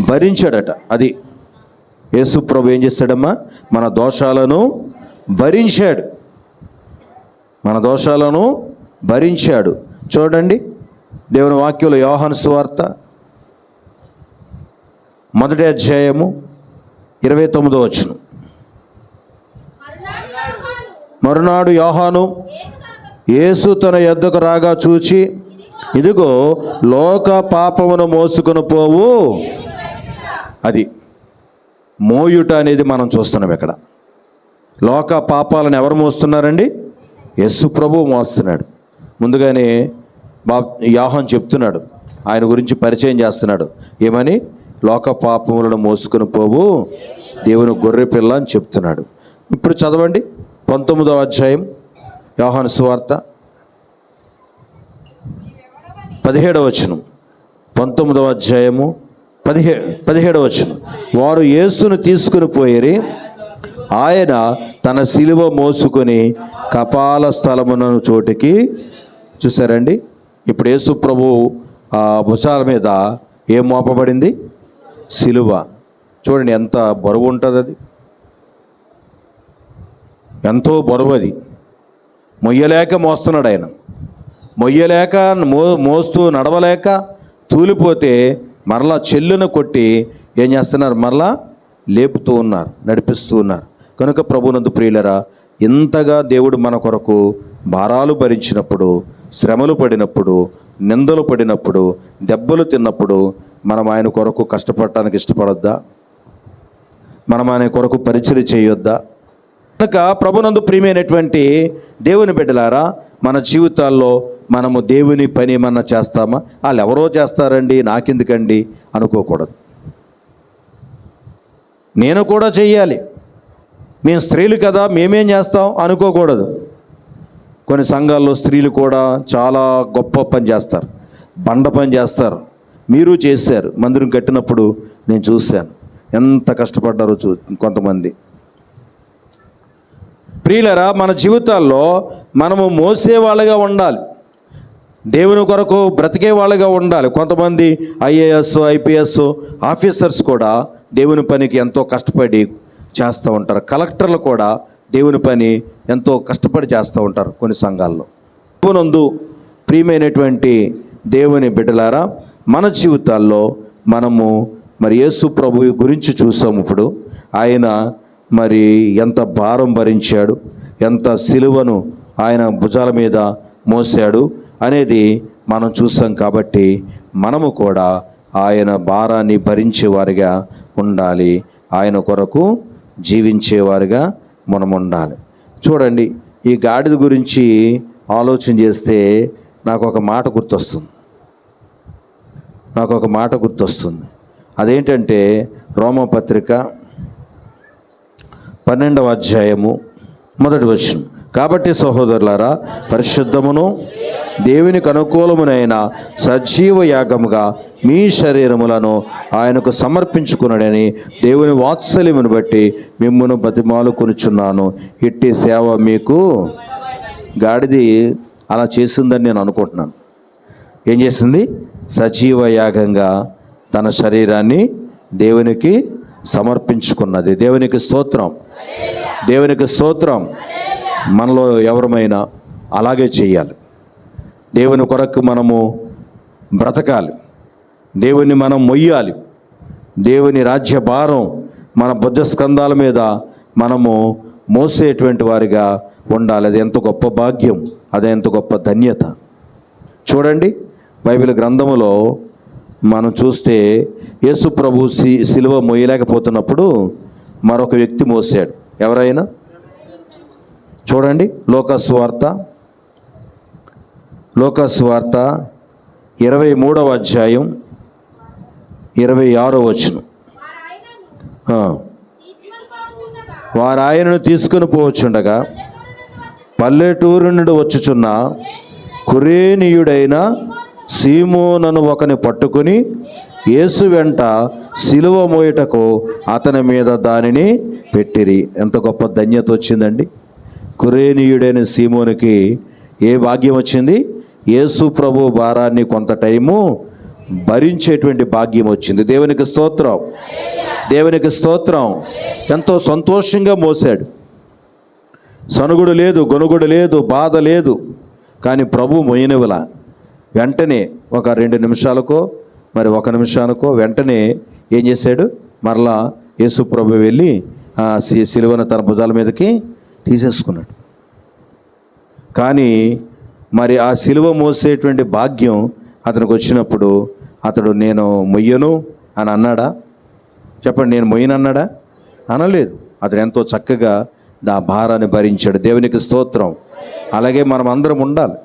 భరించాడట. అది యేసు ప్రభు ఏం చేశాడమ్మా? మన దోషాలను భరించాడు, మన దోషాలను భరించాడు. చూడండి, దేవుని వాక్యంలో యోహాను సువార్త 1వ అధ్యాయము 29వ వచనం. మరునాడు యోహాను యేసు తన యొద్దకు రాగా చూచి, ఇదిగో లోక పాపమును మోసుకొని పోవు. అది మోయుట అనేది మనం చూస్తున్నాం ఇక్కడ. లోక పాపాలను ఎవరు మోస్తున్నారండి? యేసు ప్రభువు మోస్తున్నాడు. ముందుగానే యోహాను చెప్తున్నాడు, ఆయన గురించి పరిచయం చేస్తున్నాడు. ఏమని? లోక పాపములను మోసుకొని పోవు దేవుని గొర్రె పిల్ల అని చెప్తున్నాడు. ఇప్పుడు చదవండి 19వ అధ్యాయం యోహాను సువార్త 17వ వచనం. 19వ అధ్యాయము 17వ వచనం. వారు యేసును తీసుకుని పోయిరి, ఆయన తన శిలువ మోసుకొని కపాల స్థలమునను చోటికి. చూసారండి, ఇప్పుడు యేసు ప్రభు భుజాల మీద ఏం మోపబడింది? శిలువ. చూడండి ఎంత బరువు ఉంటుంది, అది ఎంతో బరువు. అది మొయ్యలేక మోస్తున్నాడు ఆయన. మొయ్యలేక మోస్తూ నడవలేక తూలిపోతే మరలా చెల్లును కొట్టి ఏం చేస్తున్నారు? మరలా లేపుతూ ఉన్నారు, నడిపిస్తూ ఉన్నారు. కనుక ప్రభునందు ప్రియులరా, ఇంతగా దేవుడు మన కొరకు భారాలు భరించినప్పుడు, శ్రమలు పడినప్పుడు, నిందలు పడినప్పుడు, దెబ్బలు తిన్నప్పుడు మనం ఆయన కొరకు కష్టపడటానికి ఇష్టపడొద్దా? మనం ఆయన కొరకు పరిచయం చేయొద్దా? కనుక ప్రభునందు ప్రియమైనటువంటి దేవుని బిడ్డలారా, మన జీవితాల్లో మనము దేవుని పని ఏమన్నా చేస్తామా? వాళ్ళు ఎవరో చేస్తారండి, నాకెందుకండి అనుకోకూడదు. నేను కూడా చెయ్యాలి, మేము స్త్రీలు కదా మేమేం చేస్తాం అనుకోకూడదు. కొన్ని సంఘాల్లో స్త్రీలు కూడా చాలా గొప్ప పని చేస్తారు, బండ పని చేస్తారు. మీరు చేశారు, మందిరం కట్టినప్పుడు నేను చూశాను ఎంత కష్టపడ్డారో కొంతమంది. ప్రియులరా, మన జీవితాల్లో మనము మోసేవాళ్ళగా ఉండాలి. దేవుని కొరకు బ్రతికే వాళ్ళుగా ఉండాలి. కొంతమంది ఐఏఎస్ ఐపీఎస్ ఆఫీసర్స్ కూడా దేవుని పనికి ఎంతో కష్టపడి చేస్తూ ఉంటారు. కలెక్టర్లు కూడా దేవుని పని ఎంతో కష్టపడి చేస్తూ ఉంటారు కొన్ని సంఘాల్లో. ప్రభునందు ప్రియమైనటువంటి దేవుని బిడ్డలారా, మన జీవితాల్లో మనము మరి యేసు ప్రభు గురించి చూసాము. ఇప్పుడు ఆయన మరి ఎంత భారం భరించాడు, ఎంత సిలువను ఆయన భుజాల మీద మోసాడు అనేది మనం చూసాం. కాబట్టి మనము కూడా ఆయన భారాన్ని భరించేవారిగా ఉండాలి, ఆయన కొరకు జీవించేవారిగా మనం ఉండాలి. చూడండి, ఈ గాడిద గురించి ఆలోచన చేస్తే నాకు ఒక మాట గుర్తొస్తుంది. అదేంటంటే రోమపత్రిక 12వ అధ్యాయము 1వ వచనం. కాబట్టి సహోదరులారా, పరిశుద్ధమును దేవునికి అనుకూలమునైన సజీవ యాగముగా మీ శరీరములను ఆయనకు సమర్పించుకున్నాడని దేవుని వాత్సల్యమును బట్టి మిమ్మును బతిమాలుకొనుచున్నాను. ఇట్టి సేవ మీకు. గాడిది అలా చేసిందని నేను అనుకుంటున్నాను. ఏం చేసింది? సజీవ యాగంగా తన శరీరాన్ని దేవునికి సమర్పించుకున్నది. దేవునికి స్తోత్రం, దేవునికి స్తోత్రం. మనలో ఎవరమైనా అలాగే చేయాలి. దేవుని కొరకు మనము బ్రతకాలి, దేవుని మనం మొయ్యాలి. దేవుని రాజ్య భారం మన బుద్ధ స్కంధాల మీద మనము మోసేటువంటి వారిగా ఉండాలి. అది ఎంత గొప్ప భాగ్యం, అదే ఎంత గొప్ప ధన్యత. చూడండి, బైబిల్ గ్రంథములో మనం చూస్తే యేసు ప్రభు సిలువ మోయలేకపోతున్నప్పుడు మరొక వ్యక్తి మోసాడు. ఎవరైనా చూడండి, లోకాసు వార్త 23వ అధ్యాయం 26వ వచనం. వారు ఆయనను తీసుకుని పోవచ్చుండగా పల్లెటూరు నుండి వచ్చుచున్న కురేనీయుడైన సీమోనను ఒకని పట్టుకుని యేసు వెంట సిలువ మోయుటకు అతని మీద దానిని పెట్టిరి. ఎంత గొప్ప ధన్యత వచ్చిందండి. కురేనీయుడైన సీమోనికి ఏ భాగ్యం వచ్చింది? యేసు ప్రభు భారాన్ని కొంత టైము భరించేటువంటి భాగ్యం వచ్చింది. దేవునికి స్తోత్రం, దేవునికి స్తోత్రం. ఎంతో సంతోషంగా మోసాడు. సనుగుడు లేదు, గొనుగుడు లేదు, బాధ లేదు. కానీ ప్రభు మోయనివల వెంటనే ఒక 2 నిమిషాలకో మరి 1 నిమిషానికో వెంటనే ఏం చేశాడు? మరలా యేసు ప్రభు వెళ్ళి సిలువను తన భుజాల మీదకి తీసేసుకున్నాడు. కానీ మరి ఆ సిలువ మోసేటువంటి భాగ్యం అతనికి వచ్చినప్పుడు అతడు నేను మొయ్యను అని అన్నాడా? చెప్పండి, నేను మొయ్యను అన్నాడా? అనలేదు. అతడు ఎంతో చక్కగా ఆ భారాన్ని భరించాడు. దేవునికి స్తోత్రం. అలాగే మనం అందరం ఉండాలి.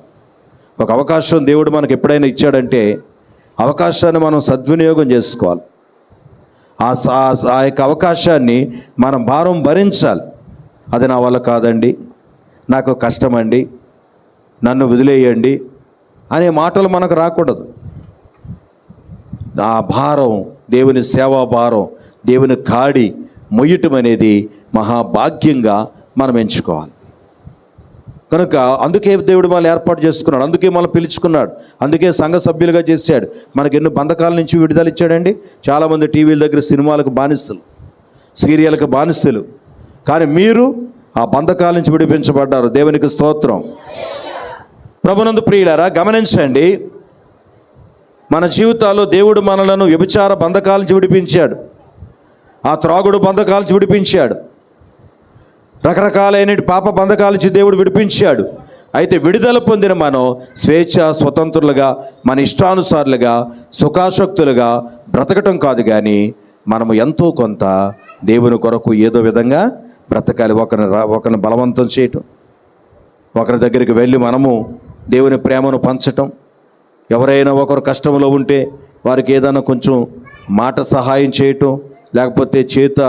ఒక అవకాశం దేవుడు మనకు ఎప్పుడైనా ఇచ్చాడంటే అవకాశాన్ని మనం సద్వినియోగం చేసుకోవాలి. ఆ యొక్క అవకాశాన్ని మనం భారం భరించాలి. అది నా వల్ల కాదండి, నాకు కష్టమండి, నన్ను వదిలేయండి అనే మాటలు మనకు రాకూడదు. ఆ భారం, దేవుని సేవా భారం, దేవుని కాడి మొయ్యటం అనేది మహాభాగ్యంగా మనం ఎంచుకోవాలి. కనుక అందుకే దేవుడు మనల్ని ఏర్పాటు చేసుకున్నాడు, అందుకే మనల్ని పిలుచుకున్నాడు, అందుకే సంఘ సభ్యులుగా చేశాడు. మనకు ఎన్నో బంధకాల నుంచి విడుదల ఇచ్చాడండి. చాలామంది టీవీల దగ్గర సినిమాలకు బానిసలు, సీరియల్కి బానిసలు. కానీ మీరు ఆ బంధకాల నుంచి విడిపించబడ్డారు. దేవునికి స్తోత్రం. ప్రభునందు ప్రియులారా, గమనించండి, మన జీవితాల్లో దేవుడు మనలను వ్యభిచార బంధకాల నుంచి విడిపించాడు, ఆ త్రాగుడు బంధకాల నుంచి విడిపించాడు, రకరకాలైన పాప బంధకాల నుంచి దేవుడు విడిపించాడు. అయితే విడుదల పొందిన మనం స్వేచ్ఛ స్వతంత్రులుగా మన ఇష్టానుసారులుగా సుఖాసక్తులుగా బ్రతకటం కాదు, కానీ మనము ఎంతో కొంత దేవుని కొరకు ఏదో విధంగా బ్రతకాలి. ఒకరిని బలవంతం చేయటం, ఒకరి దగ్గరికి వెళ్ళి మనము దేవుని ప్రేమను పంచటం, ఎవరైనా ఒకరు కష్టంలో ఉంటే వారికి ఏదైనా కొంచెం మాట సహాయం చేయటం, లేకపోతే చేత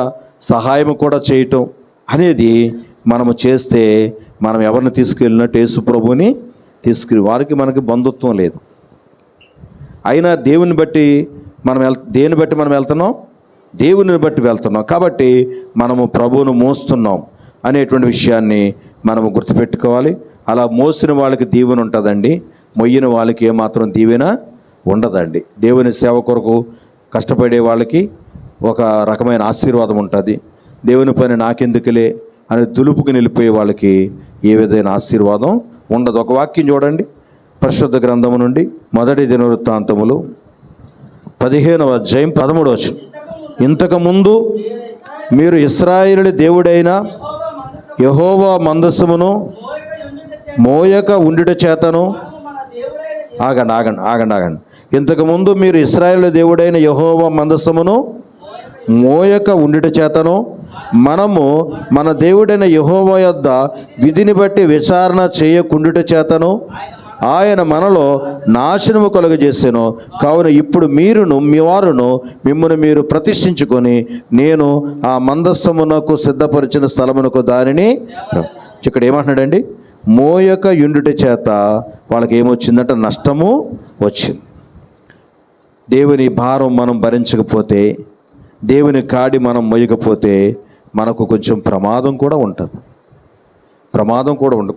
సహాయం కూడా చేయటం అనేది మనము చేస్తే మనం ఎవరిని తీసుకెళ్ళినట్టు యేసు ప్రభువుని వారికి మనకి బంధుత్వం లేదు. అయినా దేనిని బట్టి మనం వెళ్తున్నాం? దేవుని బట్టి వెళ్తున్నాం. కాబట్టి మనము ప్రభువును మోస్తున్నాం అనేటువంటి విషయాన్ని మనము గుర్తుపెట్టుకోవాలి. అలా మోసిన వాళ్ళకి దీవెన ఉంటుందండి, మొయ్యని వాళ్ళకి ఏమాత్రం దీవెన ఉండదండి. దేవుని సేవ కొరకు కష్టపడే వాళ్ళకి ఒక రకమైన ఆశీర్వాదం ఉంటుంది. దేవుని పని నాకెందుకులే అని దులుపుకు నిలిపోయే వాళ్ళకి ఏ విధమైన ఆశీర్వాదం ఉండదు. ఒక వాక్యం చూడండి, పరిశుద్ధ గ్రంథము నుండి మొదటి దినవృత్తాంతములు 15వ అధ్యాయం 13వ వచనం. ఇంతకుముందు మీరు ఇశ్రాయేలు దేవుడైన యెహోవా మందసమును మోయక ఉండుట చేతను ఆగండి. ఇంతకుముందు మీరు ఇశ్రాయేలు దేవుడైన యెహోవా మందసమును మోయక ఉండుట చేతను మనము మన దేవుడైన యెహోవా యొద్ద విధిని బట్టి విచారణ చేయకుండుట చేతను ఆయన మనలో నాశనము కలుగజేసెను. కావున ఇప్పుడు మీరును మీ వారును మిమ్మల్ని మీరు ప్రతిష్ఠించుకొని నేను ఆ మందస్సమునకు సిద్ధపరిచిన స్థలమునకు దానిని ఇక్కడ ఏమంటున్నాడండి, మోయక యుండుట చేత వాళ్ళకి ఏమొచ్చిందంట, నష్టము వచ్చింది. దేవుని భారం మనం భరించకపోతే, దేవుని కాడి మనం మోయకపోతే మనకు కొంచెం ప్రమాదం కూడా ఉంటుంది.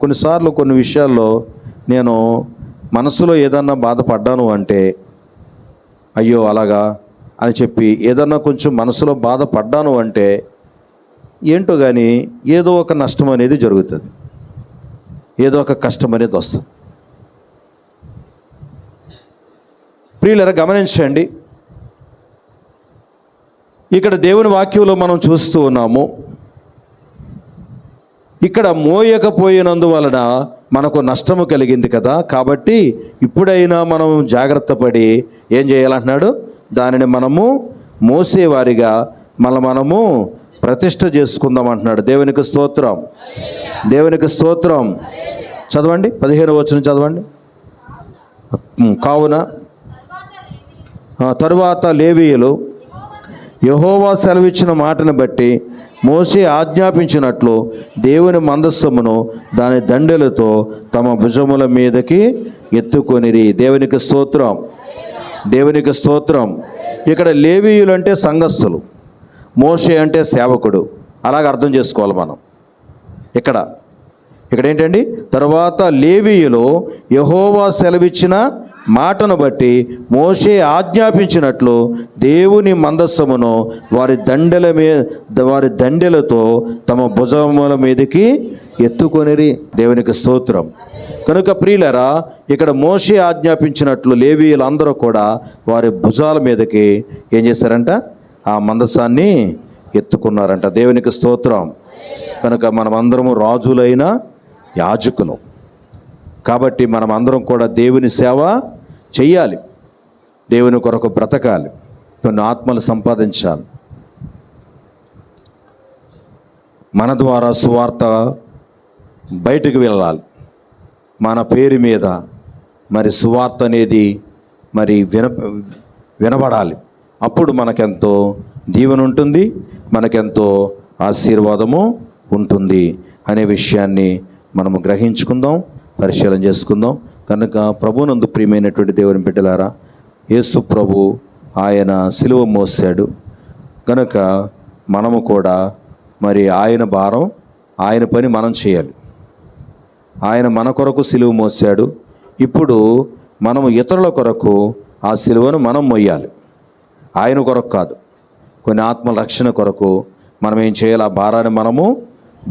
కొన్నిసార్లు కొన్ని విషయాల్లో నేను మనసులో ఏదన్నా బాధపడ్డాను అంటే, అయ్యో అలాగా అని చెప్పి ఏదన్నా కొంచెం మనసులో బాధపడ్డాను అంటే ఏంటో కానీ ఏదో ఒక నష్టం అనేది జరుగుతుంది, ఏదో ఒక కష్టం అనేది వస్తుంది. ప్రియులారా గమనించండి, ఇక్కడ దేవుని వాక్యంలో మనం చూస్తూ ఉన్నాము, ఇక్కడ మోయకపోయినందువలన మనకు నష్టము కలిగింది కదా. కాబట్టి ఇప్పుడైనా మనం జాగ్రత్త పడి ఏం చేయాలంటున్నాడు, దానిని మనము మోసేవారిగా మనము ప్రతిష్ఠ చేసుకుందాం అంటున్నాడు. దేవునికి స్తోత్రం, దేవునికి స్తోత్రం. చదవండి 15వ వచనం చదవండి. కావున తరువాత లేవీయులు యెహోవా సెలవిచ్చిన మాటను బట్టి మోషే ఆజ్ఞాపించినట్లు దేవుని మందస్సమును దాని దండెలతో తమ భుజముల మీదకి ఎత్తుకొనిరి. దేవునికి స్తోత్రం, దేవునికి స్తోత్రం. ఇక్కడ లేవీయులు అంటే సంఘస్థులు, మోషే అంటే సేవకుడు. అలాగ అర్థం చేసుకోవాలి మనం. ఇక్కడ ఏంటండి, తర్వాత లేవీయులు యెహోవా సెలవిచ్చిన మాటను బట్టి మోషే ఆజ్ఞాపించినట్లు దేవుని మందస్సమును వారి దండెలతో తమ భుజముల మీదకి ఎత్తుకొనిరి. దేవునికి స్తోత్రం. కనుక ప్రియులరా, ఇక్కడ మోషే ఆజ్ఞాపించినట్లు లేవీయులందరూ కూడా వారి భుజాల మీదకి ఏం చేశారంట, ఆ మందసాన్ని ఎత్తుకున్నారంట. దేవునికి స్తోత్రం. కనుక మనమందరము రాజులైన యాజకులు కాబట్టి మనమందరం కూడా దేవుని సేవ చెయ్యాలి, దేవుని కొరకు బ్రతకాలి, కొన్ని ఆత్మలు సంపాదించాలి. మన ద్వారా సువార్త బయటకు వెళ్ళాలి. మన పేరు మీద మరి సువార్త అనేది మరి వినబడాలి. అప్పుడు మనకెంతో దీవెన ఉంటుంది, మనకెంతో ఆశీర్వాదము ఉంటుంది అనే విషయాన్ని మనము గ్రహించుకుందాం, పరిశీలన చేసుకుందాం. కనుక ప్రభునందు ప్రియమైనటువంటి దేవుని బిడ్డలారా, యేసు ప్రభు ఆయన సిలువ మోసాడు కనుక మనము కూడా మరి ఆయన భారం, ఆయన పని మనం చేయాలి. ఆయన మన కొరకు సిలువ మోసాడు. ఇప్పుడు మనము ఇతరుల కొరకు ఆ సిలువను మనం మోయాలి, ఆయన కొరకు కాదు. కొన్ని ఆత్మల రక్షణ కొరకు మనం ఏం చేయాలి, ఆ భారాన్ని మనము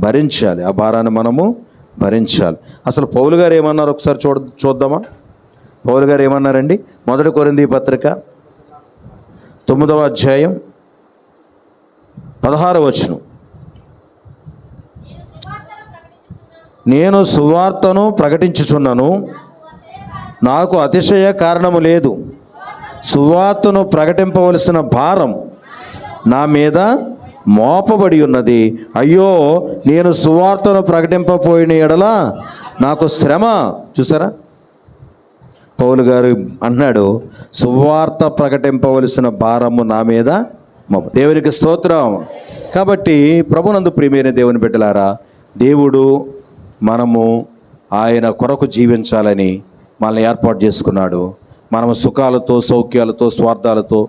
భరించాలి, ఆ భారాన్ని మనము భరించాలి. అసలు పౌలు గారు ఏమన్నారు ఒకసారి చూద్దామా? పౌలు గారు ఏమన్నారండి? 1 కొరింథీ పత్రిక 9వ అధ్యాయం 16వ వచనం. నేను సువార్తను ప్రకటించుచున్నాను, నాకు అతిశయ కారణము లేదు. సువార్తను ప్రకటింపవలసిన భారం నా మీద మోపబడి ఉన్నది. అయ్యో, నేను సువార్తను ప్రకటింపపోయిన ఎడల నాకు శ్రమ. చూసారా, పౌలు గారు అన్నాడు, సువార్త ప్రకటింపవలసిన భారము నా మీద మోప. దేవునికి స్తోత్రం. కాబట్టి ప్రభునందు ప్రియమైన దేవుని బిడ్డలారా, దేవుడు మనము ఆయన కొరకు జీవించాలని మనల్ని ఏర్పాటు చేసుకున్నాడు. మనము సుఖాలతో, సౌఖ్యాలతో, స్వార్థాలతో,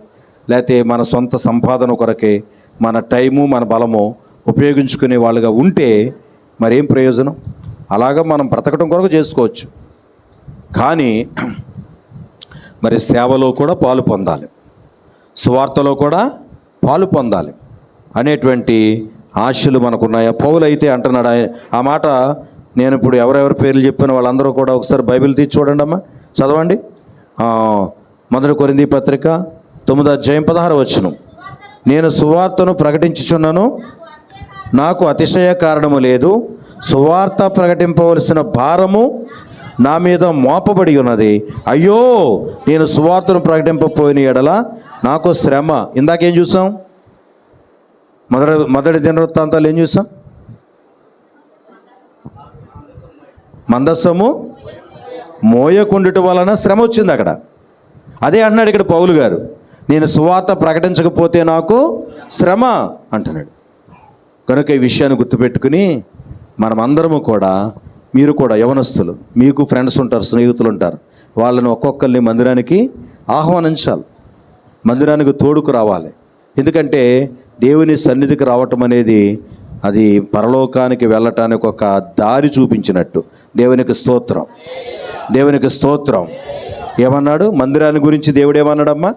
లేకపోతే మన సొంత సంపాదన కొరకే మన టైము, మన బలము ఉపయోగించుకునే వాళ్ళుగా ఉంటే మరేం ప్రయోజనం? అలాగా మనం బ్రతకడం కొరకు చేసుకోవచ్చు, కానీ మరి సేవలో కూడా పాలు పొందాలి, సువార్తలో కూడా పాలు పొందాలి అనేటువంటి ఆశలు మనకున్నాయి. పౌలు అయితే అంటున్నాడు, ఆ మాట నేను ఇప్పుడు ఎవరెవరి పేర్లు చెప్పిన వాళ్ళందరూ కూడా ఒకసారి బైబిల్ తీసి చూడండి అమ్మా, చదవండి. 1 కొరింథీ పత్రిక 9:16 నేను సువార్తను ప్రకటించుచున్నాను, నాకు అతిశయ కారణము లేదు, సువార్త ప్రకటింపవలసిన భారము నా మీద మోపబడి ఉన్నది. అయ్యో, నేను సువార్తను ప్రకటింపపోయిన ఎడల నాకు శ్రమ. ఇందాకేం చూసాం? మొదటి దినవృత్తాంతాలు ఏం చూసాం? మందస్సము మోయకుండుట వలన శ్రమ వచ్చింది అక్కడ. అదే అన్నాడు ఇక్కడ పౌలు గారు, నేను సువార్త ప్రకటించకపోతే నాకు శ్రమ అంటున్నాడు. కనుక ఈ విషయాన్ని గుర్తుపెట్టుకుని మనమందరము కూడా, మీరు కూడా యవనస్తులు, మీకు ఫ్రెండ్స్ ఉంటారు, స్నేహితులు ఉంటారు, వాళ్ళని ఒక్కొక్కరిని మందిరానికి ఆహ్వానించాలి, మందిరానికి తోడుకు రావాలి. ఎందుకంటే దేవుని సన్నిధికి రావటం అనేది అది పరలోకానికి వెళ్ళటానికి ఒక దారి చూపించినట్టు. దేవునికి స్తోత్రం, దేవునికి స్తోత్రం. ఏమన్నాడు మందిరాన్ని గురించి? దేవుడు ఏమన్నాడమ్మా?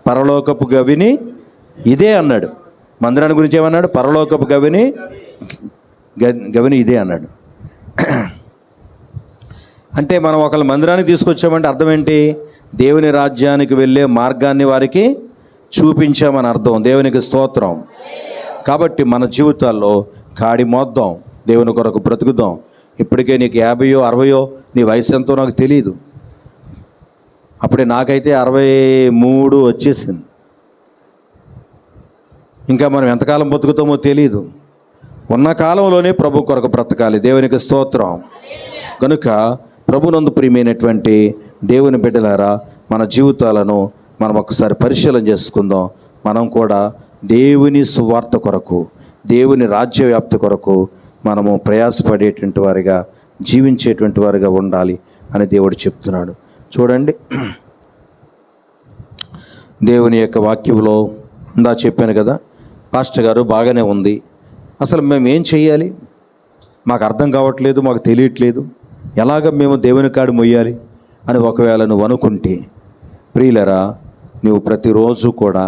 పరలోకపు గవిని ఇదే అన్నాడు. మందిరాన్ని గురించి ఏమన్నాడు? పరలోకపు గవిని ఇదే అన్నాడు. అంటే మనం ఒకళ్ళ మందిరానికి తీసుకొచ్చామంటే అర్థం ఏంటి? దేవుని రాజ్యానికి వెళ్ళే మార్గాన్ని వారికి చూపించామని అర్థం. దేవునికి స్తోత్రం. కాబట్టి మన జీవితాల్లో కాడి మోద్దాం, దేవుని కొరకు బ్రతుకుదాం. ఇప్పటికే నీకు 50 60 నీ వయసు ఎంతో నాకు తెలియదు. అప్పుడే నాకైతే 63 వచ్చేసింది. ఇంకా మనం ఎంతకాలం బతుకుతామో తెలియదు. ఉన్న కాలంలోనే ప్రభు కొరకు బ్రతకాలి. దేవునికి స్తోత్రం. కనుక ప్రభునందు ప్రియమైనటువంటి దేవుని బిడ్డలారా, మన జీవితాలను మనం ఒకసారి పరిశీలన చేసుకుందాం. మనం కూడా దేవుని సువార్త కొరకు, దేవుని రాజ్య వ్యాప్తి కొరకు మనము ప్రయాసపడేటువంటి వారిగా, జీవించేటువంటి వారిగా ఉండాలి అని దేవుడు చెప్తున్నాడు. చూడండి, దేవుని యొక్క వాక్యంలో ఇందా చెప్పాను కదా, పాస్టర్ గారు బాగానే ఉంది, అసలు మేము ఏం చెయ్యాలి, మాకు అర్థం కావట్లేదు, మాకు తెలియట్లేదు, ఎలాగ మేము దేవుని కాడి మొయ్యాలి అని ఒకవేళ నువ్వు అనుకుంటే, ప్రియులరా, నువ్వు ప్రతిరోజు కూడా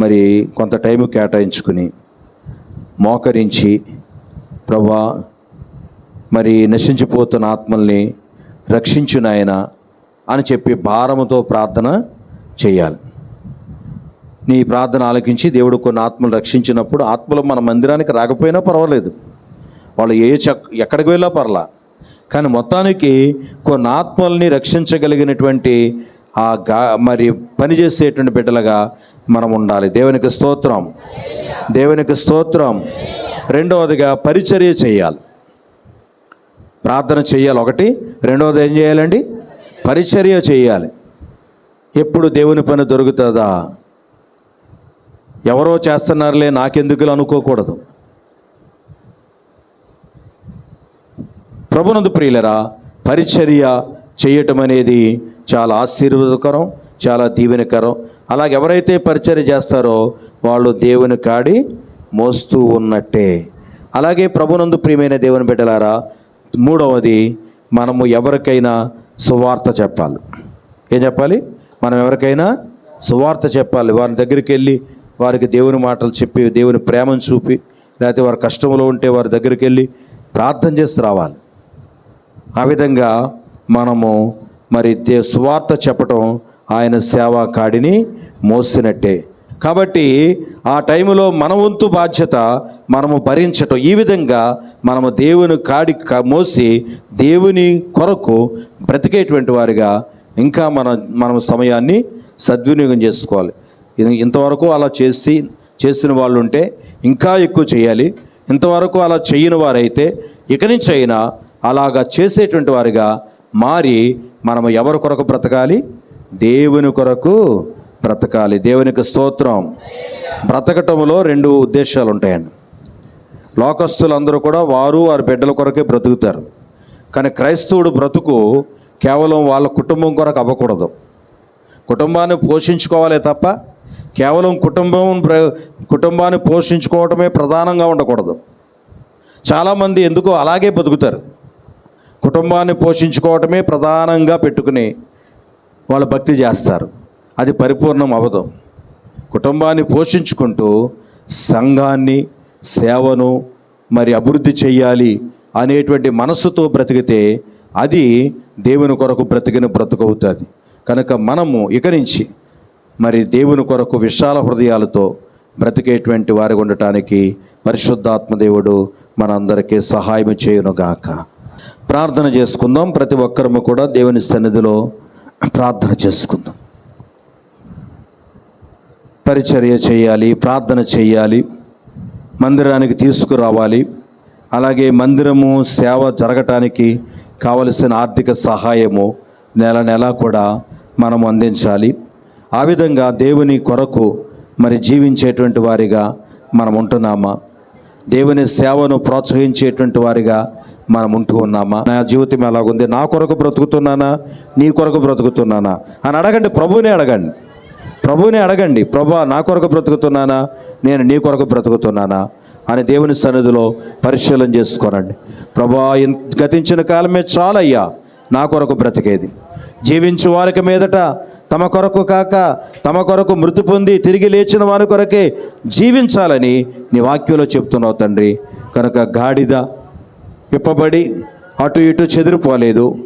మరి కొంత టైం కేటాయించుకుని మోకరించి, ప్రభువా మరి నశించిపోతున్న ఆత్మల్ని రక్షించు నాయన అని చెప్పి భారముతో ప్రార్థన చేయాలి. నీ ప్రార్థన ఆలకించి దేవుడు కొన్ని ఆత్మలు రక్షించినప్పుడు, ఆత్మలు మన మందిరానికి రాకపోయినా పర్వాలేదు, వాళ్ళు ఎక్కడికి వెళ్ళా పర్లా, కానీ మొత్తానికి కొన్ని ఆత్మల్ని రక్షించగలిగినటువంటి మరి పనిచేసేటువంటి బిడ్డలుగా మనం ఉండాలి. దేవునికి స్తోత్రం, దేవునికి స్తోత్రం. రెండవదిగా పరిచర్య చేయాలి, ప్రార్థన చేయాలి ఒకటి. రెండవది ఏం చేయాలండి? పరిచర్య చేయాలి. ఎప్పుడు దేవుని పని దొరుకుతుందా, ఎవరో చేస్తున్నారులే నాకెందుకు అనుకోకూడదు. ప్రభునందు ప్రియులరా, పరిచర్య చేయటం అనేది చాలా ఆశీర్వాదకరం, చాలా దీవెనకరం. అలాగే ఎవరైతే పరిచర్య చేస్తారో వాళ్ళు దేవుని కాడి మోస్తూ ఉన్నట్టే. అలాగే ప్రభునందు ప్రియమైన దేవుని బిడ్డలారా, మూడవది, మనము ఎవరికైనా సువార్త చెప్పాలి. ఏం చెప్పాలి? మనం ఎవరికైనా సువార్త చెప్పాలి. వారి దగ్గరికి వెళ్ళి వారికి దేవుని మాటలు చెప్పి, దేవుని ప్రేమను చూపి, లేకపోతే వారి కష్టంలో ఉంటే వారి దగ్గరికి వెళ్ళి ప్రార్థన చేసి రావాలి. ఆ విధంగా మనము మరి సువార్త చెప్పటం ఆయన సేవా కాడిని మోసినట్టే. కాబట్టి ఆ టైంలో మన వంతు బాధ్యత మనము భరించటం. ఈ విధంగా మనము దేవుని కాడి మోసి దేవుని కొరకు బ్రతికేటువంటి వారిగా ఇంకా మనం సమయాన్ని సద్వినియోగం చేసుకోవాలి. ఇంతవరకు అలా చేసిన వాళ్ళు ఉంటే ఇంకా ఎక్కువ చేయాలి. ఇంతవరకు అలా చేయని వారైతే ఇక నుంచి అయినా అలాగా చేసేటువంటి వారిగా మారి మనము ఎవరి కొరకు బ్రతకాలి? దేవుని కొరకు బ్రతకాలి. దేవునికి స్తోత్రం. బ్రతకటంలో 2 ఉద్దేశాలు ఉంటాయండి. లోకస్తులందరూ కూడా వారి బిడ్డల కొరకే బ్రతుకుతారు. కానీ క్రైస్తవుడు బ్రతుకు కేవలం వాళ్ళ కుటుంబం కొరకు అవ్వకూడదు. కుటుంబాన్ని పోషించుకోవాలే తప్ప కేవలం కుటుంబాన్ని పోషించుకోవటమే ప్రధానంగా ఉండకూడదు. చాలామంది ఎందుకో అలాగే బతుకుతారు. కుటుంబాన్ని పోషించుకోవటమే ప్రధానంగా పెట్టుకుని వాళ్ళు భక్తి చేస్తారు. అది పరిపూర్ణం అవ్వదు. కుటుంబాన్ని పోషించుకుంటూ సంఘాన్ని, సేవను మరి అభివృద్ధి చెయ్యాలి అనేటువంటి మనస్సుతో బ్రతికితే అది దేవుని కొరకు బ్రతికిన బ్రతుకవుతుంది. కనుక మనము ఇక నుంచి మరి దేవుని కొరకు విశాల హృదయాలతో బ్రతికేటువంటి వారి ఉండటానికి పరిశుద్ధాత్మ దేవుడు మనందరికీ సహాయం చేయునుగాక. ప్రార్థన చేసుకుందాం. ప్రతి ఒక్కరము కూడా దేవుని సన్నిధిలో ప్రార్థన చేసుకుందాం. పరిచర్య చేయాలి, ప్రార్థన చేయాలి, మందిరానికి తీసుకురావాలి. అలాగే మందిరము సేవ జరగటానికి కావలసిన ఆర్థిక సహాయము నెల నెల కూడా మనం అందించాలి. ఆ విధంగా దేవుని కొరకు మరి జీవించేటువంటి వారిగా మనం ఉంటున్నామా? దేవుని సేవను ప్రోత్సహించేటువంటి వారిగా మనం ఉంటూ ఉన్నామా? నా జీవితం ఎలాగుంది? నా కొరకు బ్రతుకుతున్నానా, నీ కొరకు బ్రతుకుతున్నానా అని అడగండి. ప్రభువునే అడగండి. ప్రభా, నా కొరకు బ్రతుకుతున్నానా, నేను నీ కొరకు బ్రతుకుతున్నానా అని దేవుని సన్నిధిలో పరిశీలన చేసుకోనండి. ప్రభా, గతించిన కాలమే చాలయ్యా నా కొరకు బ్రతికేది. జీవించు వారికి మీదట తమ కొరకు కాక తమ కొరకు మృతి పొంది తిరిగి లేచిన వారి కొరకే జీవించాలని నీ వాక్యంలో చెప్తున్నావు తండ్రి. కనుక గాడిద విప్పబడి అటు ఇటు చెదిరిపోలేదు.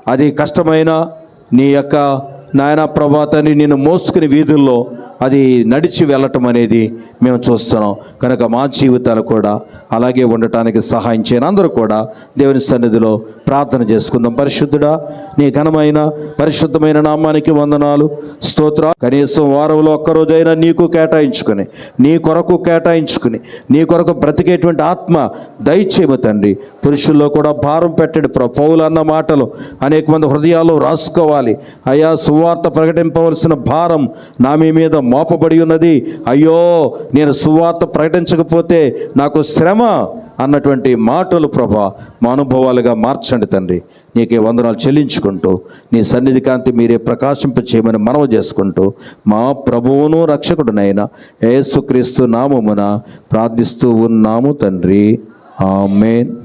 అది కష్టమైన నీ యొక్క నాయన ప్రభాతాన్ని నిన్ను మోసుకుని వీధుల్లో అది నడిచి వెళ్ళటం అనేది మేము చూస్తున్నాం. కనుక మా జీవితాలు కూడా అలాగే ఉండటానికి సహాయం చేయని అందరూ కూడా దేవుని సన్నిధిలో ప్రార్థన చేసుకుందాం. పరిశుద్ధుడా, నీ ఘనమైన పరిశుద్ధమైన నామానికి వందనాలు, స్తోత్ర. కనీసం వారంలో ఒక్కరోజైనా నీకు కేటాయించుకుని, నీ కొరకు కేటాయించుకుని, నీ కొరకు బ్రతికేటువంటి ఆత్మ దయచేయము తండ్రి. పురుషుల్లో కూడా భారం పెట్టండి. పౌలు అన్న మాటలు అనేక మంది హృదయాల్లో రాసుకోవాలి. అయ్యా, సువార్త ప్రకటింపవలసిన భారం నా మీద మోపబడి ఉన్నది. అయ్యో, నేను సువార్త ప్రకటించకపోతే నాకు శ్రమ అన్నటువంటి మాటలు ప్రభా మా అనుభవాలుగా మార్చండి తండ్రి. నీకే వందనాలు చెల్లించుకుంటూ నీ సన్నిధి కాంతి మీరే ప్రకాశింప చేయమని మనవి చేసుకుంటూ మా ప్రభువును రక్షకుడునైన యేసుక్రీస్తు నామమున ప్రార్థిస్తూ ఉన్నాము తండ్రి. ఆమేన్.